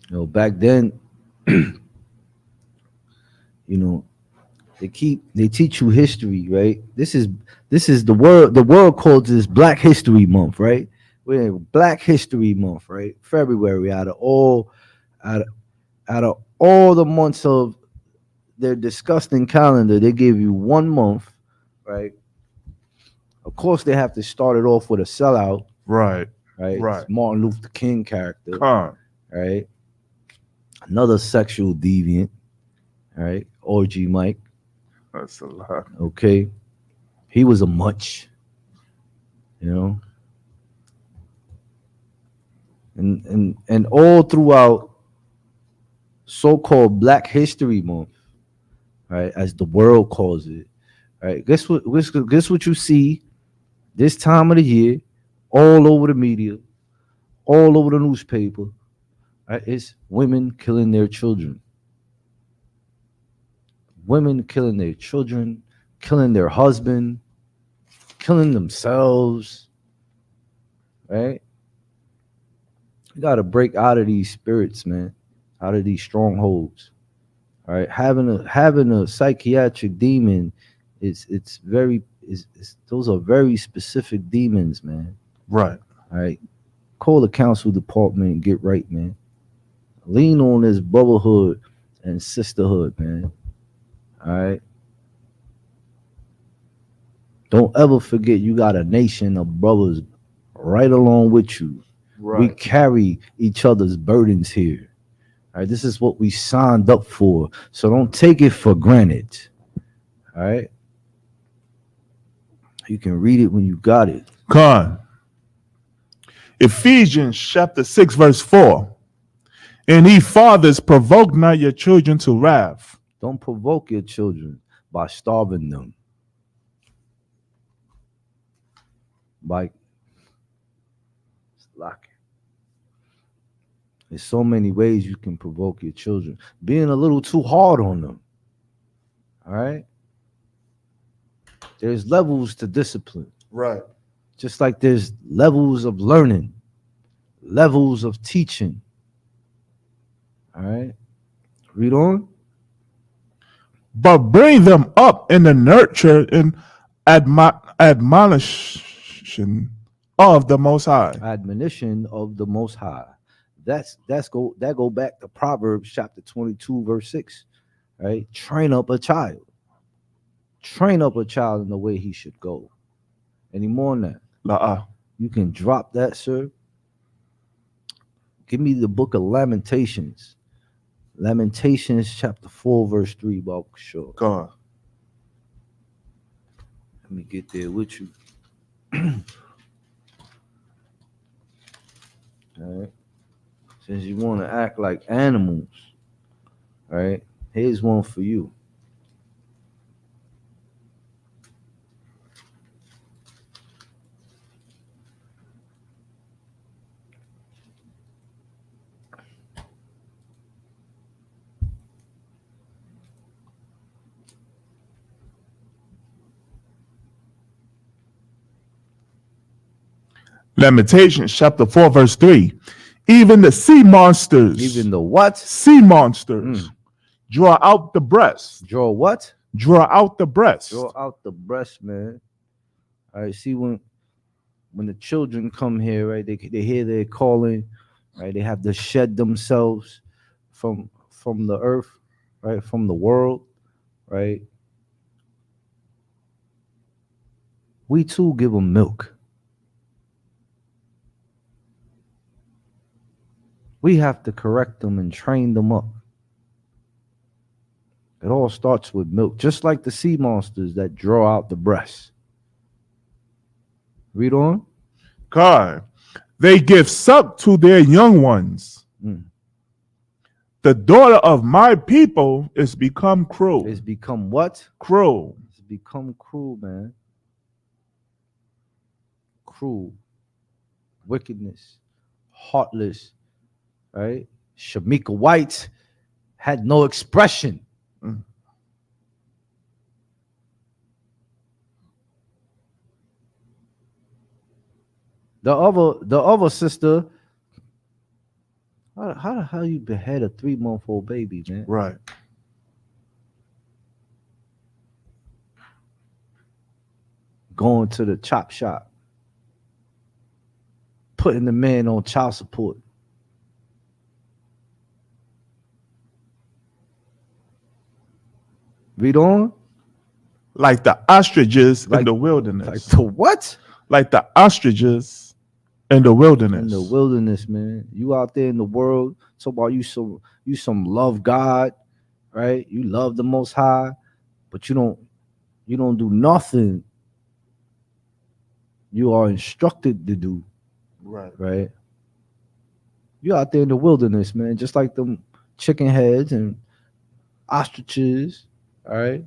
You know, back then, you know, they teach you history, right? This is the world calls this Black History Month, right? We're in Black History Month, right? February, out of all the months of their disgusting calendar, they give you 1 month right? Of course, they have to start it off with a sellout, Right. right? Right. It's Martin Luther King character, Con. right? Another sexual deviant, right? Orgy Mike, That's a lot. okay? He was a munch, you know? And all throughout so-called Black History Month, right, as the world calls it, right? Guess what you see this time of the year, all over the media, all over the newspaper, right? It's women killing their children. Women killing their children, killing their husband, killing themselves, right? You got to break out of these spirits, man, out of these strongholds. All right, having a psychiatric demon is those are very specific demons, man. Right. All right, call the council department and get right, man. Lean on this brotherhood and sisterhood, man. All right. Don't ever forget you got a nation of brothers right along with you. We Right. carry each other's burdens here. All right, this is what we signed up for. So don't take it for granted. All right. You can read it when you got it. Con. Ephesians chapter 6, verse 4. And ye fathers, provoke not your children to wrath. Don't provoke your children by starving them. By lock. There's so many ways you can provoke your children. Being a little too hard on them. All right. There's levels to discipline. Right. Just like there's levels of learning, levels of teaching. All right. Read on. But bring them up in the nurture and admonition of the Most High. Admonition of the Most High. That go back to Proverbs chapter 22, verse 6. Right? Train up a child. Train up a child in the way he should go. Any more than that? You can drop that, sir. Give me the book of Lamentations. Lamentations chapter 4, verse 3, Bob Shaw. Con. Let me get there with you. All right. Since you want to act like animals, all right, here's one for you. Lamentations chapter 4, verse 3. Even the sea monsters. Even the what? Sea monsters. Draw out the breast. Draw what? Draw out the breast. Draw out the breast, man. All right, see when the children come here, right? They hear their calling, right? They have to shed themselves from the earth, right? From the world, right? We too give them milk. We have to correct them and train them up. It all starts with milk, just like the sea monsters that draw out the breast. Read on. God, they give suck to their young ones. The daughter of my people is become cruel. It's become what? Cruel. It's become cruel, man. Cruel. Wickedness. Heartless. Right? Shamika White had no expression. The other sister, how the hell you behead a 3-month-old baby, man? Right. Going to the chop shop, putting the man on child support. Read on. like the ostriches Like- in the Like wilderness. to what? Like the ostriches in the wilderness. In the wilderness, man. You out there in the world, talk about you some love God, right? You love the Most High, but you don't do nothing you are instructed to do, Right. right? You out there in the wilderness, man, just like them chicken heads and ostriches, all right?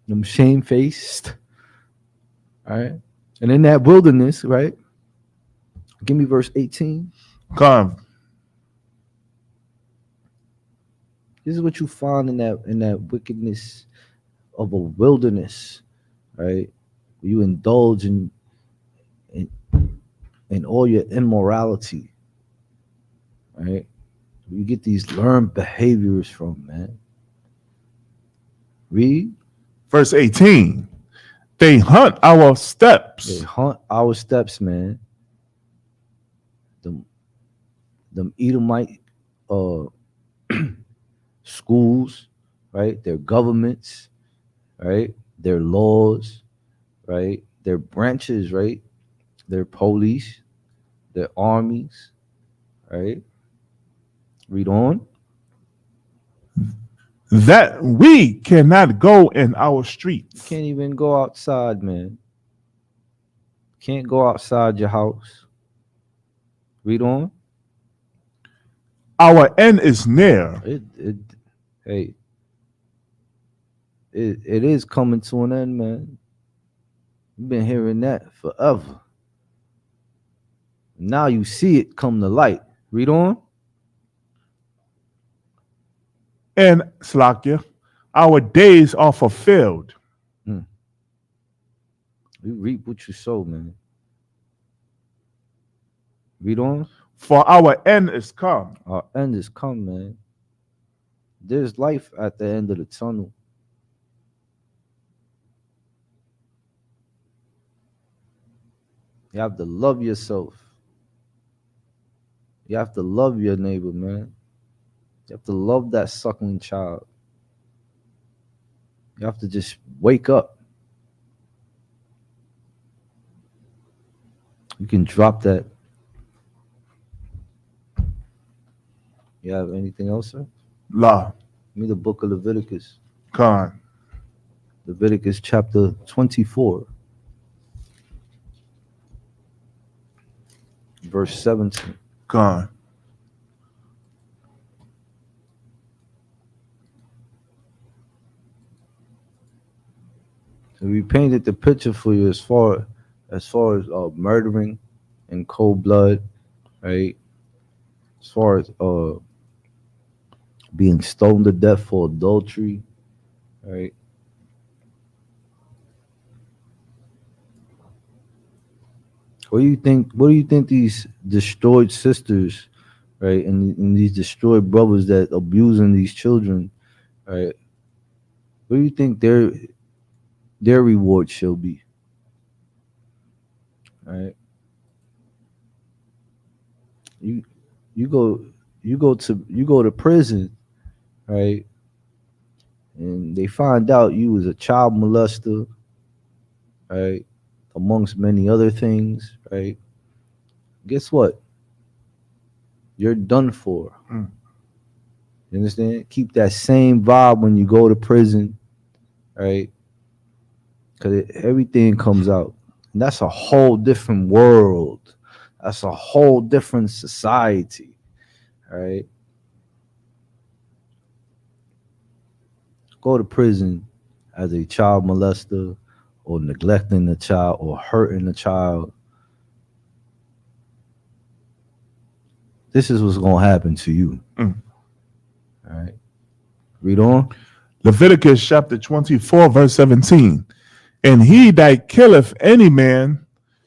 Them shamefaced, all right? And in that wilderness, right? Give me verse 18. Come. This is what you find in that wickedness of a wilderness, right? You indulge in all your immorality, right? You get these learned behaviors from, man. Read. Verse 18. They hunt our steps. They hunt our steps, man. Them Edomite schools, right? Their governments, right? Their laws, right? Their branches, right? Their police, their armies, right? Read on. That we cannot go in our streets. Can't even go outside, man. Can't go outside your house. Read on. Our end is near. It is coming to an end, man. You've been hearing that forever. Now you see it come to light. Read on. And Slakia, our days are fulfilled. You reap what you sow, man. Read on. For our end is come. Our end is come, man. There's life at the end of the tunnel. You have to love yourself. You have to love your neighbor, man. You have to love that suckling child. You have to just wake up. You can drop that. You have anything else, sir? La. Give me the book of Leviticus. Khan. Leviticus chapter 24. Verse 17. Khan. So we painted the picture for you as far as murdering in cold blood, right? As far as being stoned to death for adultery, right? What do you think these destroyed sisters, right, and these destroyed brothers that abusing these children, right? What do you think their reward shall be? Right? You go to prison, right? And they find out you was a child molester, right? Amongst many other things, right? Guess what? You're done for. Mm. You understand? Keep that same vibe when you go to prison, right? Because everything comes out. And that's a whole different world. That's a whole different society, right? Go to prison as a child molester or neglecting the child or hurting the child. This is what's going to happen to you. Mm. All right. Read on. Leviticus chapter 24, verse 17. And he that killeth any man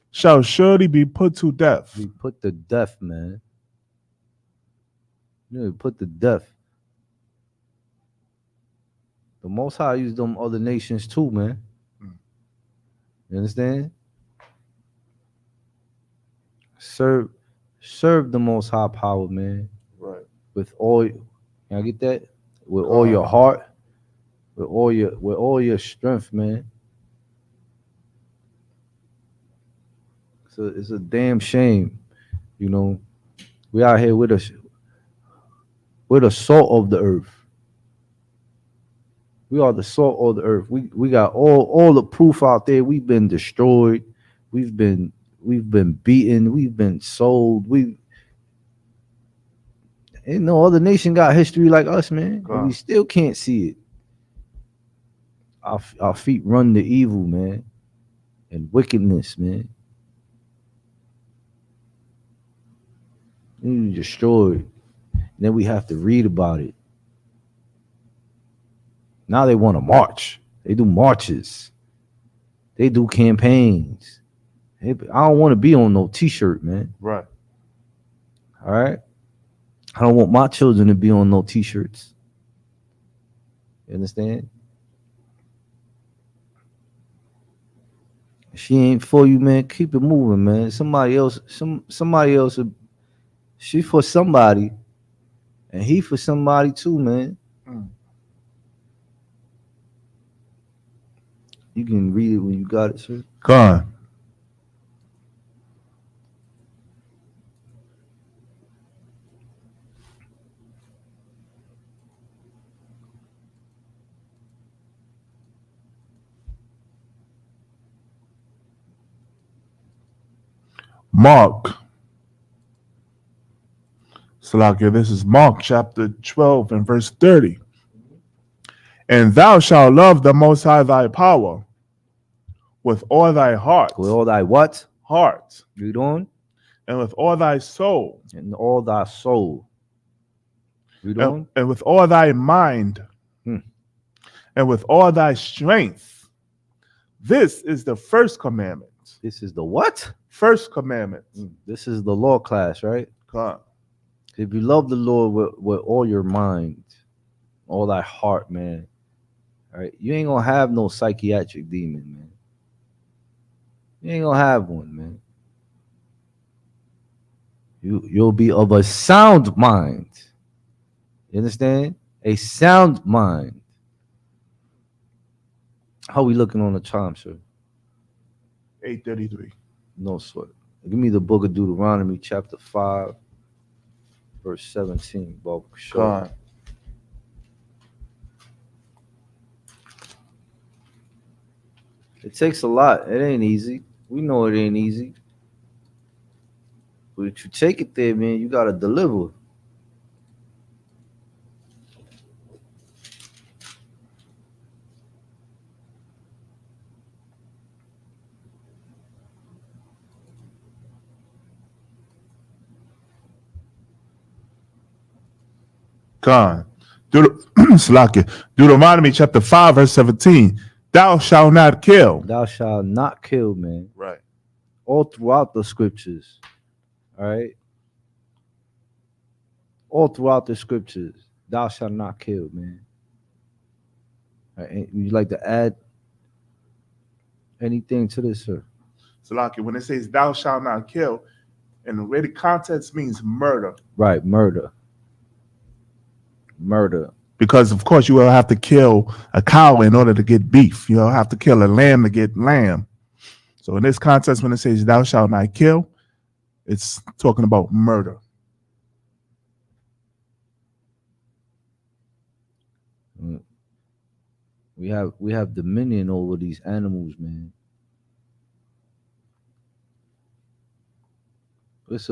shall surely be put to death. We put to death, man. You know, put to death. The Most High used them other nations too, man. You understand? Serve the Most High power, man. Right. With all, can I get that? With all your heart, with all your strength, man. It's a damn shame, you know. We out here with us. We're the salt of the earth. We are the salt of the earth. We got all the proof out there. We've been destroyed. We've been beaten. We've been sold. Ain't no other nation got history like us, man. But we still can't see it. Our feet run to evil, man, and wickedness, man. We destroyed. And then we have to read about it. Now they want to march. They do marches. They do campaigns. I don't want to be on no t-shirt, man. Right. All right. I don't want my children to be on no t-shirts. You understand? If she ain't for you, man, keep it moving, man. Somebody else, she for somebody, and he for somebody too, man. You can read it when you got it, sir. Gone. Mark. Salakia, this is Mark chapter 12 and verse 30. And thou shalt love the Most High thy power with all thy heart. With all thy what? Heart. Read on. And with all thy soul. And all thy soul. Read on. And with all thy mind. And with all thy strength. This is the first commandment. This is the what? First commandment. This is the law class, right? God. If you love the Lord with all your mind, all thy heart, man, all right, you ain't gonna have no psychiatric demon, man. You ain't gonna have one, man. You'll be of a sound mind. You understand? A sound mind. How we looking on the time, sir? 8:33. No sweat. Give me the book of Deuteronomy, chapter 5, verse 17. Bob. God. It takes a lot. It ain't easy. We know it ain't easy. But if you take it there, man, you gotta deliver. God. Deuteronomy chapter 5, verse 17. Thou shalt not kill. Thou shalt not kill, man. Right. All throughout the scriptures. All right. All throughout the scriptures. Thou shalt not kill, man. All right. Would you like to add anything to this, sir? Salaki, when it says thou shalt not kill, in the way the context means murder. Right, murder. Murder. Because, of course, you will have to kill a cow in order to get beef. You'll have to kill a lamb to get lamb. So in this context, when it says thou shalt not kill, it's talking about murder. We have dominion over these animals, man. It's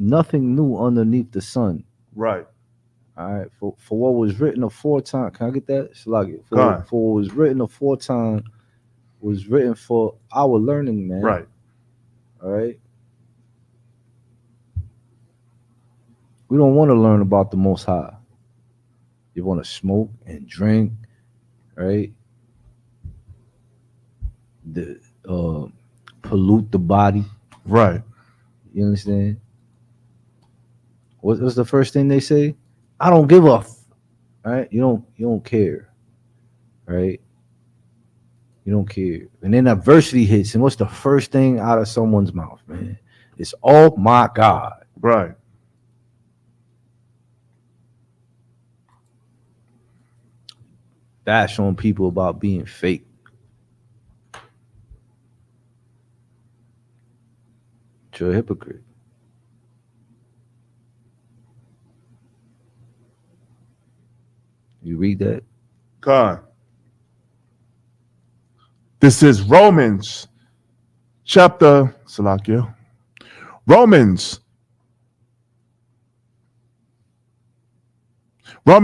nothing new underneath the sun. Right. All right. For what was written aforetime, can I get that? Slug for what was written aforetime was written for our learning, man. Right. All right. We don't want to learn about the Most High. You want to smoke and drink, right? Pollute the body. Right. You understand? What's the first thing they say? I don't give a right? You don't care. Right? You don't care. And then adversity hits, and what's the first thing out of someone's mouth, man? It's oh my God. Right. Bash on people about being fake. You're a hypocrite. You read that? God. This is Romans chapter Salakia. Romans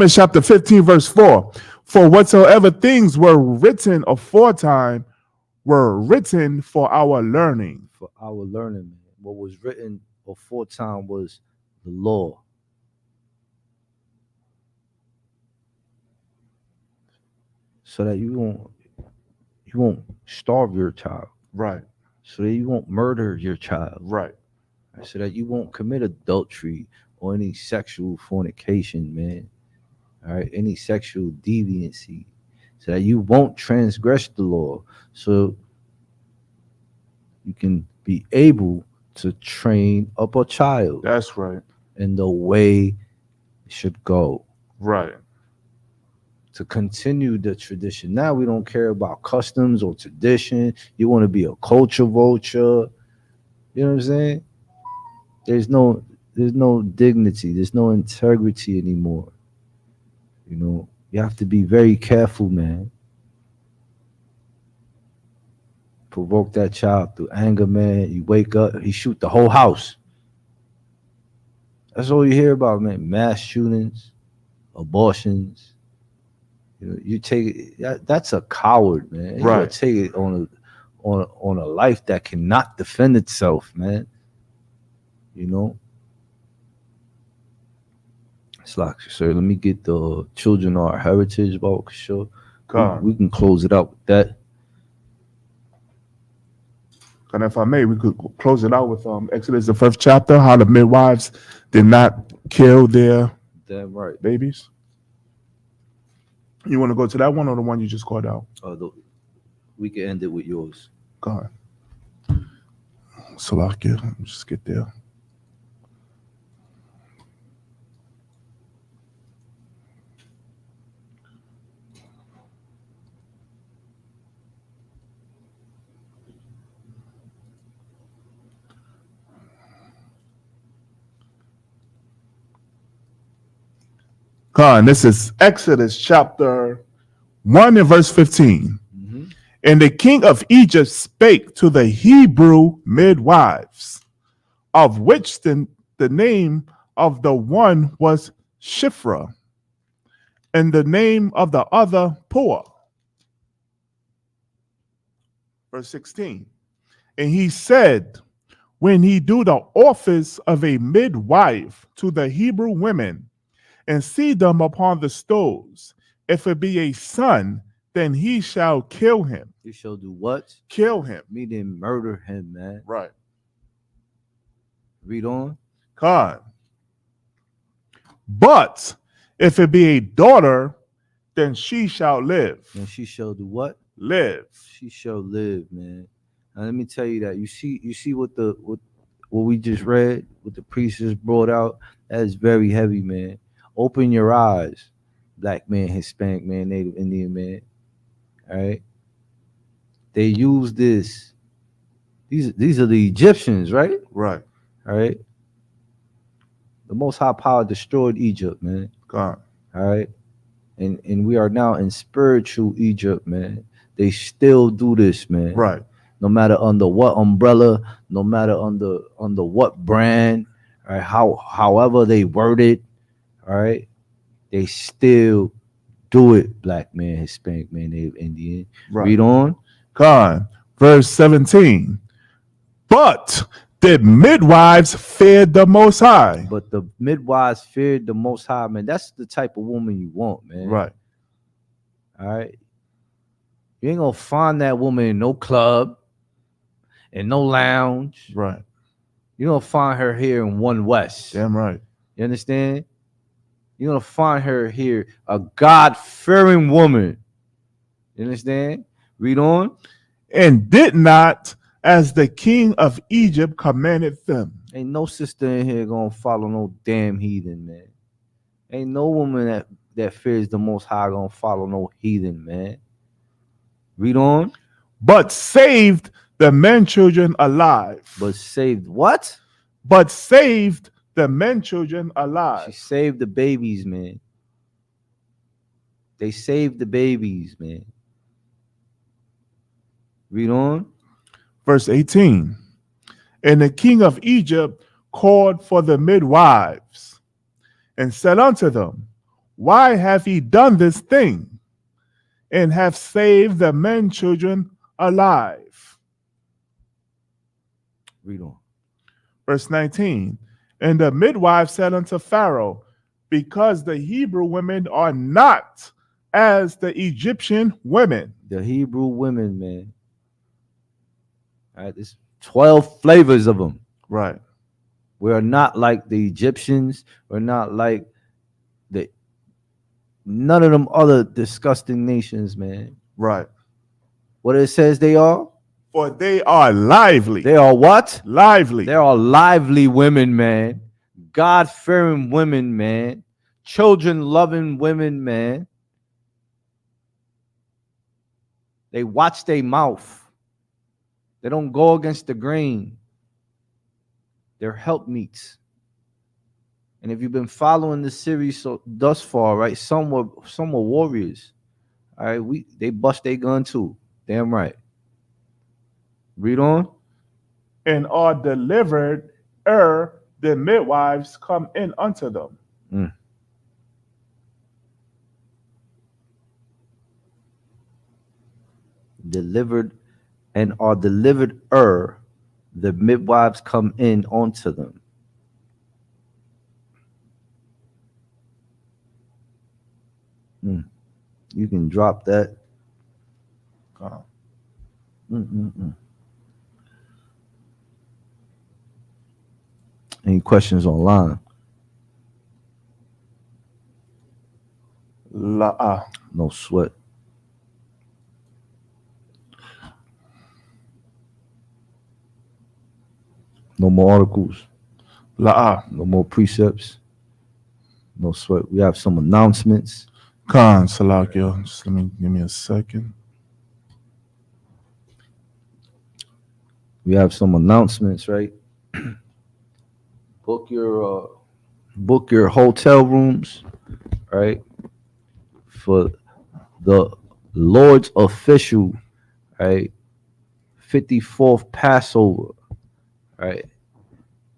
chapter 15, verse 4. For whatsoever things were written aforetime were written for our learning. For our learning, man. What was written aforetime was the law. So that you won't starve your child. Right. So that you won't murder your child. Right. So that you won't commit adultery or any sexual fornication, man. All right, any sexual deviancy. So that you won't transgress the law. So you can be able to train up a child That's right. in the way it should go. Right. To continue the tradition. Now we don't care about customs or tradition. You want to be a culture vulture. You know what I'm saying? There's no dignity. There's no integrity anymore. You know, you have to be very careful, man. Provoke that child through anger, man. You wake up, he shoot the whole house. That's all you hear about, man. Mass shootings, abortions. You know, you take it. That's a coward, man. You Right. take it on a life that cannot defend itself, man. You know. It's like, sir, let me get the children of our heritage about sure. God. We can close it out with that. And if I may, we could close it out with Exodus, the 1st chapter, how the midwives did not kill their Damn right. babies. You want to go to that one or the one you just called out? We can end it with yours. God. Salakia, let me just get there. God, this is Exodus chapter 1 and verse 15. Mm-hmm. And the king of Egypt spake to the Hebrew midwives, of which the name of the one was Shiphrah, and the name of the other Puah. Verse 16. And he said, when he do the office of a midwife to the Hebrew women, and see them upon the stoves, if it be a son, then he shall kill him. You shall do what? Kill him. Meaning murder him, man. Right. Read on. God. But if it be a daughter, then she shall live. And she shall do what? Live. She shall live, man. Now let me tell you that. You see what we just read, what the priest just brought out. That is very heavy, man. Open your eyes, black man, Hispanic man, Native Indian man. All right. They use this. These are the Egyptians, right? Right. All right. The Most High Power destroyed Egypt, man. God. All right. And we are now in spiritual Egypt, man. They still do this, man. Right. No matter under what umbrella, no matter under what brand, all right, however they word it, all right, they still do it, black man, Hispanic man, Native Indian. Right. Read on. God. Verse 17. But the midwives feared the Most High. But the midwives feared the Most High, man. That's the type of woman you want, man. Right. All right. You ain't gonna find that woman in no club, in no lounge. Right. You're gonna find her here in One West. Damn right. You understand? You're gonna find her here, a God-fearing woman. You understand? Read on. And did not as the king of Egypt commanded them. Ain't no sister in here gonna follow no damn heathen, man. Ain't no woman that fears the Most High gonna follow no heathen, man. Read on. But saved the men children alive. But saved what? But saved the men children She alive. saved the babies, man. They saved the babies, man. Read on. Verse 18. And the king of Egypt called for the midwives and said unto them, why have ye done this thing, and have saved the men children alive? Read on. Verse 19. And the midwife said unto Pharaoh, because the Hebrew women are not as the Egyptian women. The Hebrew women, man. All right, there's 12 flavors of them. Right. We are not like the Egyptians. We're not like none of them other disgusting nations, man. Right. What it says they are? For they are lively. They are what? Lively. They are lively women, man. God-fearing women, man. Children-loving women, man. They watch their mouth. They don't go against the grain. They're helpmeets. And if you've been following this series thus far, right, some were warriors. All right, they bust their gun too. Damn right. Read on. And are delivered ere the midwives come in unto them. Delivered and are delivered ere the midwives come in unto them. You can drop that. Any questions online? No sweat. No more articles. No more precepts. No sweat. We have some announcements. Khan, Salakio. Just give me a second. We have some announcements, right? Book your hotel rooms, right? For the Lord's official, right? 54th Passover, right?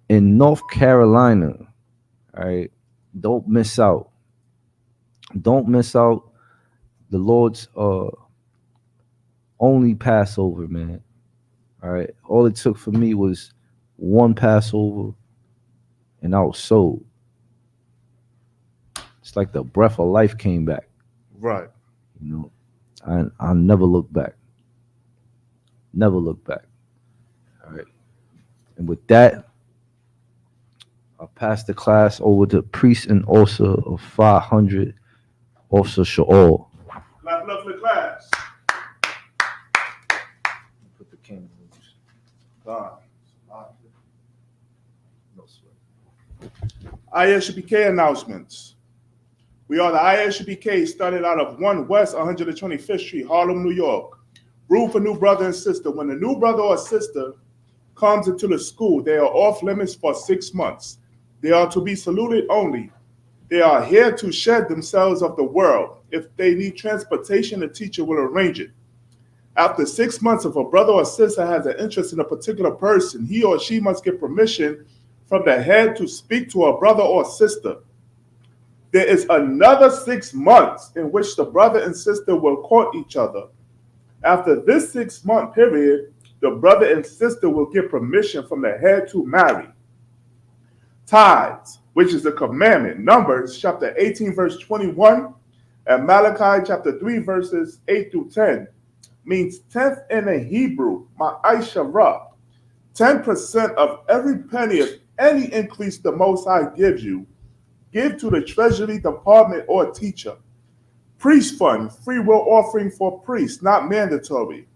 In North Carolina, right? Don't miss out. Don't miss out the Lord's only Passover, man. All right. All it took for me was one Passover, and I was sold. It's like the breath of life came back. Right. You know, I never look back. Never look back. All right. And with that, I'll pass the class over to priest and officer of 500, Officer Shaul. Clap it up for the class. Put the king. No sweat. ISUPK announcements. We are the ISUPK, started out of 1 West 125th Street, Harlem, New York. Rule for new brother and sister. When a new brother or sister comes into the school, they are off limits for 6 months. They are to be saluted only. They are here to shed themselves of the world. If they need transportation, the teacher will arrange it. After 6 months, if a brother or sister has an interest in a particular person, he or she must get permission from the head to speak to a brother or sister. There is another 6 months in which the brother and sister will court each other. After this 6-month period, the brother and sister will get permission from the head to marry. Tithes, which is a commandment, Numbers chapter 18, verse 21, and Malachi chapter 3, verses 8 through 10, means tenth in the Hebrew, ma'aishara, 10% of every penny of any increase the Most High gives you, give to the treasury department or teacher. Priest fund, free will offering for priests, not mandatory.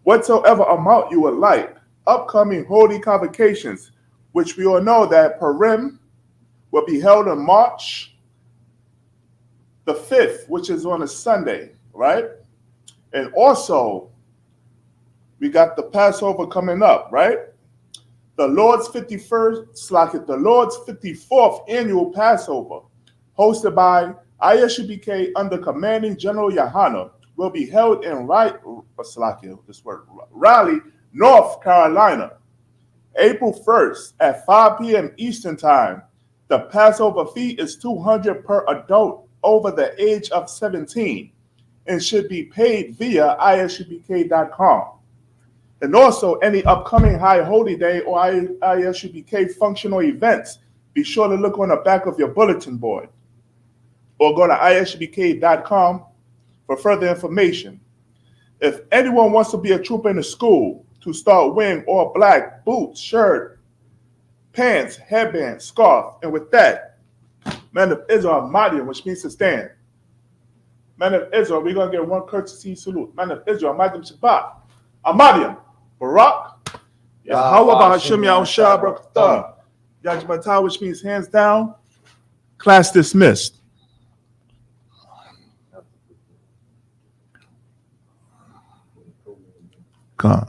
Whatsoever amount you would like, upcoming holy convocations, which we all know that Purim will be held on March the 5th, which is on a Sunday, right? And also, we got the Passover coming up, right? The Lord's 54th annual Passover, hosted by ISUPK under commanding General Yohana, will be held in Raleigh, North Carolina, April 1st at 5 p.m. Eastern Time. The Passover fee is $200 per adult over the age of 17 and should be paid via isupk.com. And also, any upcoming High Holy Day or ISUPK functional events, be sure to look on the back of your bulletin board or go to isupk.com for further information. If anyone wants to be a trooper in the school, to start wearing all black boots, shirt, pants, headband, scarf, and with that, man of Israel, Madian, which means to stand. Man of Israel, we're going to get one courtesy salute. Man of Israel, Madian Shabbat, Amadian, Barak, Yahweh Hashem Yahushua Barakatah, Yajmatah, which means hands down. Class dismissed. God.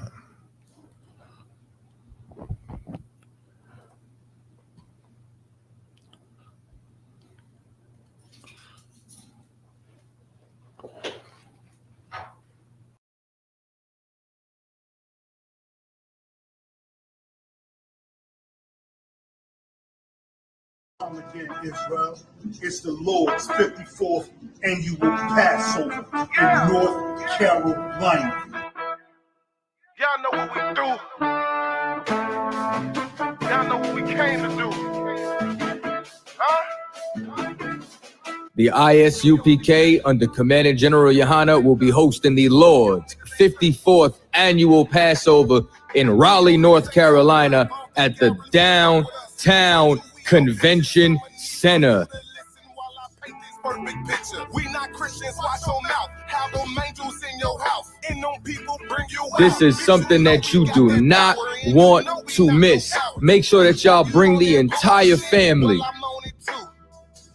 Again, Israel. It's the Lord's 54th annual Passover in North Carolina. Y'all know what we do. Y'all know what we came to do. Huh? The ISUPK under commanding General Yohana will be hosting the Lord's 54th annual Passover in Raleigh, North Carolina at the Downtown Convention Center. We not Christians, watch your mouth. Have them angels in your house. And them people bring you out. This is something that you do not want to miss. Make sure that y'all bring the entire family.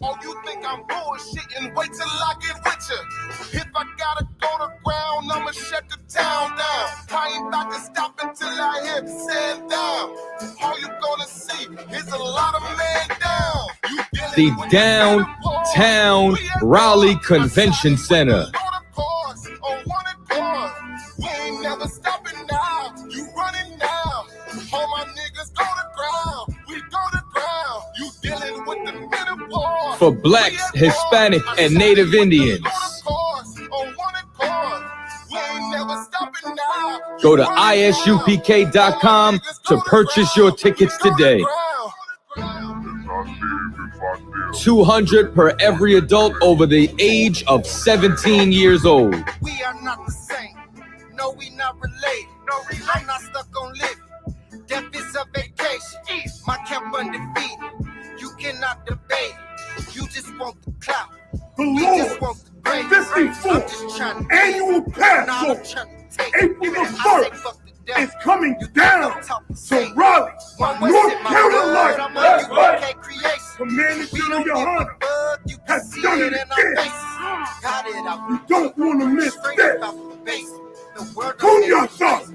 Oh, you think I'm bullshitting? Wait till I get with you. If I gotta go to ground, I'ma shut the town down. I ain't about to stop until I hit sand down. All you gonna see is a lot of man down. The Downtown Raleigh Convention Center. We ain't never stopping now. You running now. All my niggas go to ground. We go to ground. You dealing with the metaphor. For blacks, Hispanic, and Native Indians. Go to isupk.com to purchase your tickets today. $200 per every adult over the age of 17 years old. We are not the same. No, we not related. I'm not stuck on living. Death is a vacation. My camp undefeated. You cannot debate. You just want the clout. The You just want Lord's the praise. 54th annual Passover, April the 1st, is coming down to Raleigh, North Carolina. Commander General Yohana has done it again. You don't want to miss that. Pull yourself.